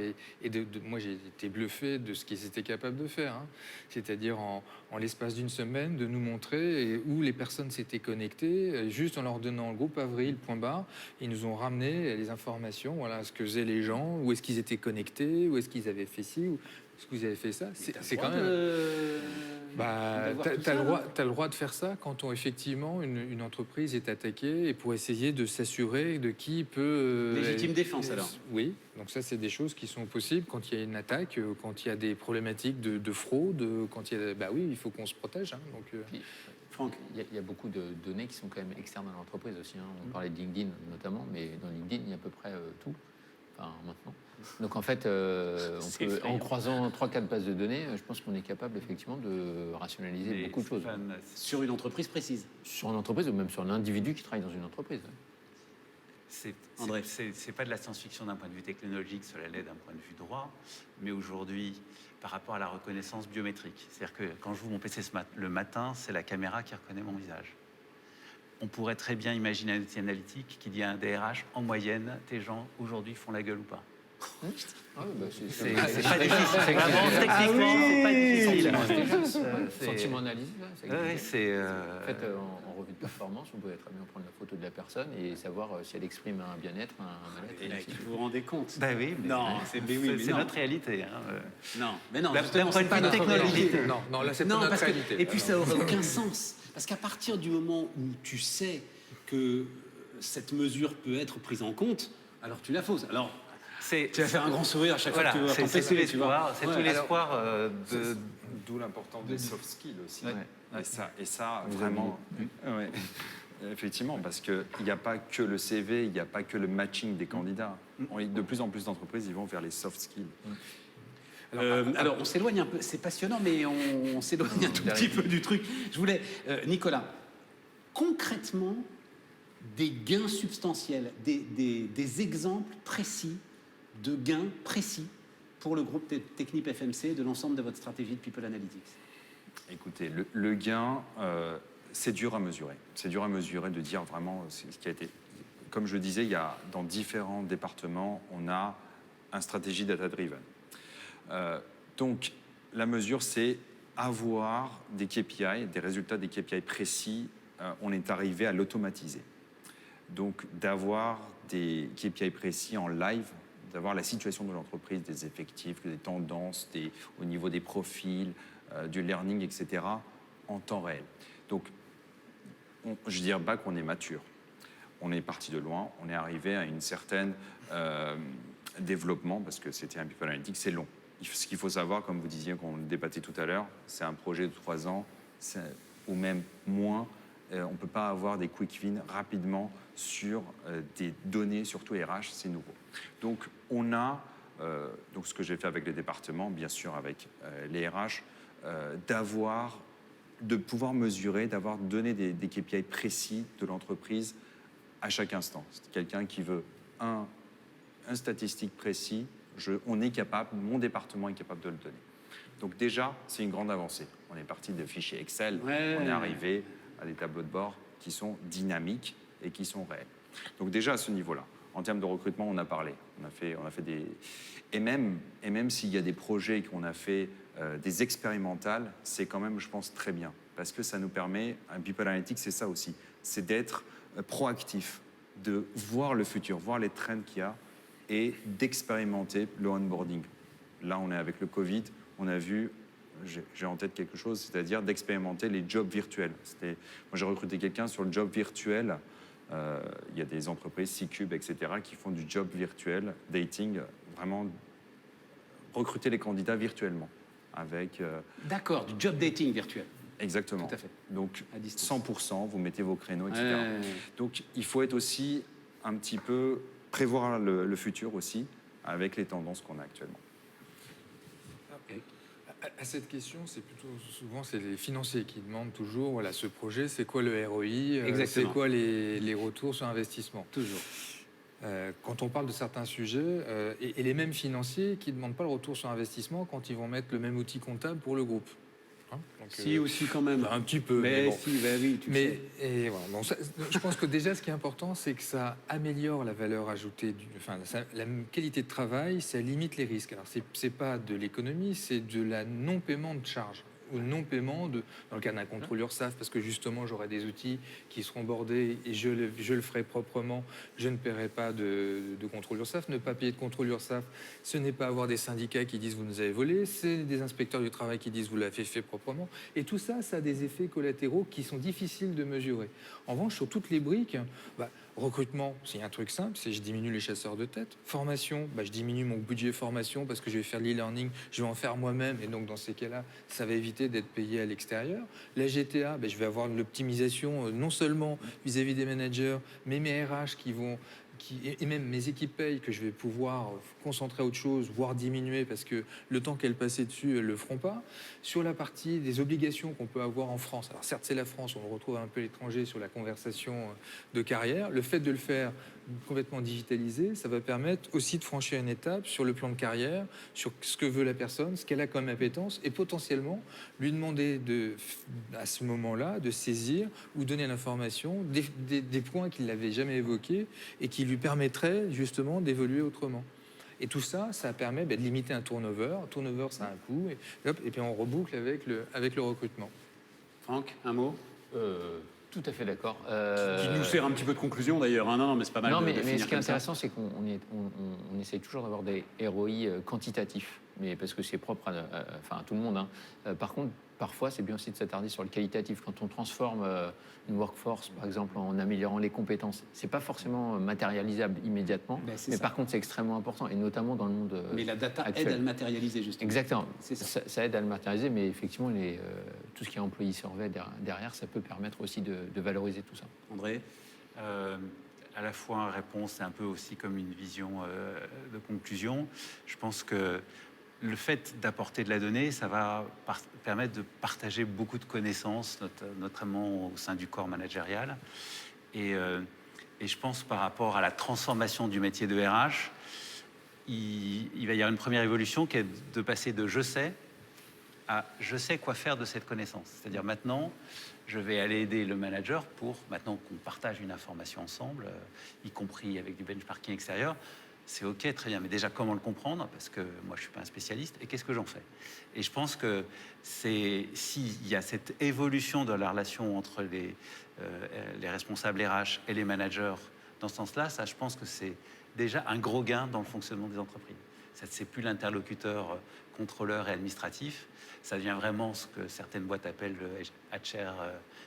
Moi, j'ai été bluffé de ce qu'ils étaient capables de faire. Hein. C'est-à-dire en l'espace d'une semaine, de nous montrer où les personnes s'étaient connectées, juste en leur donnant le groupe Avril, point barre. Ils nous ont ramené les informations, voilà, ce que faisaient les gens, où est-ce qu'ils étaient connectés, où est-ce qu'ils avaient fait ci, où est-ce que vous avez fait ça. C'est quand même... t'as le droit de faire ça quand effectivement une entreprise est attaquée et pour essayer de s'assurer de qui peut... Légitime défense, alors. Oui, donc ça c'est des choses qui sont possibles quand il y a une attaque, quand il y a des problématiques de fraude, quand il y a... Bah oui, il faut qu'on se protège. Hein, donc, Puis, Franck. il y a beaucoup de données qui sont quand même externes à l'entreprise aussi. Hein. On parlait de LinkedIn notamment, mais dans LinkedIn, il y a à peu près tout. Enfin, maintenant. Donc en fait, en croisant 3-4 bases de données, je pense qu'on est capable effectivement de rationaliser beaucoup de choses. Sur une entreprise précise. Sur une entreprise ou même sur un individu qui travaille dans une entreprise. André. C'est pas de la science-fiction d'un point de vue technologique, cela l'est d'un point de vue droit, mais aujourd'hui, par rapport à la reconnaissance biométrique, c'est-à-dire que quand je vous mon PC le matin, c'est la caméra qui reconnaît mon visage. On pourrait très bien imaginer un outil analytique qui dit à un DRH, en moyenne, tes gens aujourd'hui font la gueule ou pas. C'est pas difficile. C'est vraiment techniquement, c'est pas difficile. Sentiment analyse, ça Ouais, existe. c'est En fait, en revue de performance, vous pouvez très bien prendre la photo de la personne et savoir si elle exprime un bien-être, un mal-être. Vous vous rendez compte? bah oui, mais Non, c'est non. notre réalité. Hein. Non, mais non. D'un justement, point c'est de pas vue notre technologique. réalité. non, là c'est pas Non, notre parce que, réalité. et puis ça aurait aucun sens. Parce qu'à partir du moment où tu sais que cette mesure peut être prise en compte, alors tu la fausses. Alors, tu vas faire un grand sourire à chaque fois que tu vas c'est ton PC, tout tu vois. l'espoir. C'est Ouais, tout alors, l'espoir D'où l'importance des soft skills aussi. Ouais. Et ça vraiment, ouais. Effectivement, parce qu'il n'y a pas que le CV, il n'y a pas que le matching des candidats. De plus en plus d'entreprises, ils vont vers les soft skills. alors, on s'éloigne un peu, c'est passionnant, mais on s'éloigne un tout petit peu du truc. Je voulais, Nicolas, concrètement, des gains substantiels, des exemples précis de gains précis pour le groupe Technip FMC de l'ensemble de votre stratégie de People Analytics. Écoutez, le gain, c'est dur à mesurer. C'est dur à mesurer de dire vraiment ce qui a été... Comme je le disais, il y a, dans différents départements, on a une stratégie data-driven. Donc, la mesure, c'est avoir des KPI, des résultats des KPI précis. On est arrivé à l'automatiser. Donc, d'avoir des KPI précis en live, d'avoir la situation de l'entreprise, des effectifs, des tendances, au niveau des profils, du learning, etc., en temps réel. Donc, je ne dirais pas qu'on est mature. On est parti de loin, on est arrivé à une certaine développement, parce que c'était un People Analytics, c'est long. Ce qu'il faut savoir, comme vous disiez, qu'on débattait tout à l'heure, c'est un projet de 3 ans, ou même moins. On ne peut pas avoir des quick wins rapidement sur des données, surtout RH, c'est nouveau. Donc, on a, donc ce que j'ai fait avec les départements, bien sûr avec les RH, de pouvoir mesurer, d'avoir donné des KPI précis de l'entreprise à chaque instant. C'est quelqu'un qui veut un statistique précis, on est capable, mon département est capable de le donner. Donc déjà, c'est une grande avancée. On est parti de fichiers Excel, on est arrivé à des tableaux de bord qui sont dynamiques et qui sont réels. Donc déjà à ce niveau-là. En termes de recrutement, on a parlé. On a fait des... Et même s'il y a des projets qu'on a fait, des expérimentales, c'est quand même, je pense, très bien. Parce que ça nous permet, un People Analytics, c'est ça aussi, c'est d'être proactif, de voir le futur, voir les trends qu'il y a et d'expérimenter le onboarding. Là, on est avec le Covid, on a vu, j'ai en tête quelque chose, c'est-à-dire d'expérimenter les jobs virtuels. Moi, j'ai recruté quelqu'un sur le job virtuel. Il y a des entreprises, C-Cube, etc., qui font du job virtuel, dating, vraiment recruter les candidats virtuellement. Avec, D'accord, du job dating virtuel. Exactement. Tout à fait. Donc, À distance. 100%, vous mettez vos créneaux, etc. Ouais. Donc, il faut être aussi un petit peu, prévoir le futur aussi, avec les tendances qu'on a actuellement. À cette question, c'est plutôt souvent c'est les financiers qui demandent toujours voilà, ce projet, c'est quoi le ROI, c'est Exactement. quoi les retours sur investissement. Toujours. Quand on parle de certains sujets, et les mêmes financiers qui ne demandent pas le retour sur investissement quand ils vont mettre le même outil comptable pour le groupe. Hein, donc, Si, aussi quand même. un petit peu. Mais bon. si, bah oui, tu sais. Et voilà, bon, je pense que déjà, ce qui est important, c'est que ça améliore la valeur ajoutée, la qualité de travail, ça limite les risques. Alors, c'est pas de l'économie, c'est de la non-paiement de charges ou non-paiement dans le cas d'un contrôle URSSAF, parce que justement, j'aurai des outils qui seront bordés et je le ferai proprement, je ne paierai pas de contrôle URSSAF. Ne pas payer de contrôle URSSAF, ce n'est pas avoir des syndicats qui disent vous nous avez volé, c'est des inspecteurs du travail qui disent vous l'avez fait proprement. Et tout ça, ça a des effets collatéraux qui sont difficiles de mesurer. En revanche, sur toutes les briques, recrutement, c'est un truc simple, c'est je diminue les chasseurs de tête. Formation, je diminue mon budget formation parce que je vais faire de l'e-learning, je vais en faire moi-même, et donc dans ces cas-là, ça va éviter d'être payé à l'extérieur. La GTA, je vais avoir de l'optimisation non seulement vis-à-vis des managers, mais mes RH et même mes équipes payent que je vais pouvoir concentrer à autre chose, voire diminuer parce que le temps qu'elles passaient dessus, elles ne le feront pas. Sur la partie des obligations qu'on peut avoir en France, alors certes c'est la France, on le retrouve un peu à l'étranger sur la conversation de carrière, le fait de le faire complètement digitalisé, ça va permettre aussi de franchir une étape sur le plan de carrière, sur ce que veut la personne, ce qu'elle a comme appétence, et potentiellement lui demander à ce moment-là de saisir ou donner l'information des points qu'il n'avait jamais évoqués et qui lui permettraient justement d'évoluer autrement. Et tout ça, ça permet de limiter un turnover. Un turnover, ça a un coût, et puis on reboucle avec le recrutement. Franck, un mot Tout à fait d'accord. qui nous sert un petit peu de conclusion d'ailleurs. Hein. Non, mais c'est pas mal Non, de mais finir ce qui est comme ça. intéressant, c'est qu'on essaye toujours d'avoir des ROI quantitatifs, mais parce que c'est propre à tout le monde. Hein. Par contre, parfois, c'est bien aussi de s'attarder sur le qualitatif. Quand on transforme une workforce, par exemple, en améliorant les compétences, c'est pas forcément matérialisable immédiatement, C'est mais ça. par contre, c'est extrêmement important, et notamment dans le monde Mais la data actuel. aide à le matérialiser justement. Exactement. C'est ça. Ça aide à le matérialiser, mais effectivement, tout ce qui est employé surveille derrière, ça peut permettre aussi de valoriser tout ça. André, À la fois en réponse et un peu aussi comme une vision de conclusion. Je pense que le fait d'apporter de la donnée, ça va permettre de partager beaucoup de connaissances, notamment au sein du corps managérial. Et je pense par rapport à la transformation du métier de RH, il va y avoir une première évolution qui est de passer de je sais à je sais quoi faire de cette connaissance. C'est-à-dire maintenant, je vais aller aider le manager pour, maintenant qu'on partage une information ensemble, y compris avec du benchmarking extérieur, c'est OK, très bien, mais déjà comment le comprendre, parce que moi je ne suis pas un spécialiste, et qu'est-ce que j'en fais? Et je pense que s'il y a cette évolution de la relation entre les responsables RH et les managers dans ce sens-là, ça je pense que c'est déjà un gros gain dans le fonctionnement des entreprises. Ça, c'est plus l'interlocuteur contrôleur et administratif, ça devient vraiment ce que certaines boîtes appellent le HR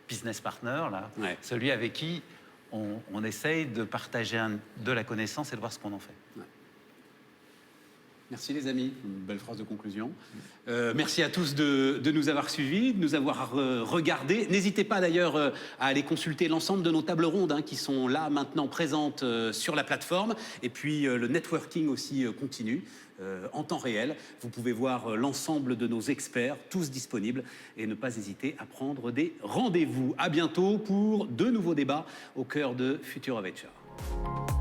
business partner, là, Ouais. celui avec qui on essaye de partager de la connaissance et de voir ce qu'on en fait. merci les amis. Une belle phrase de conclusion. Merci à tous de nous avoir suivis, de nous avoir regardés. N'hésitez pas d'ailleurs à aller consulter l'ensemble de nos tables rondes qui sont là maintenant présentes sur la plateforme. Et puis le networking aussi continue en temps réel. Vous pouvez voir l'ensemble de nos experts, tous disponibles, et ne pas hésiter à prendre des rendez-vous. À bientôt pour de nouveaux débats au cœur de Future of HR.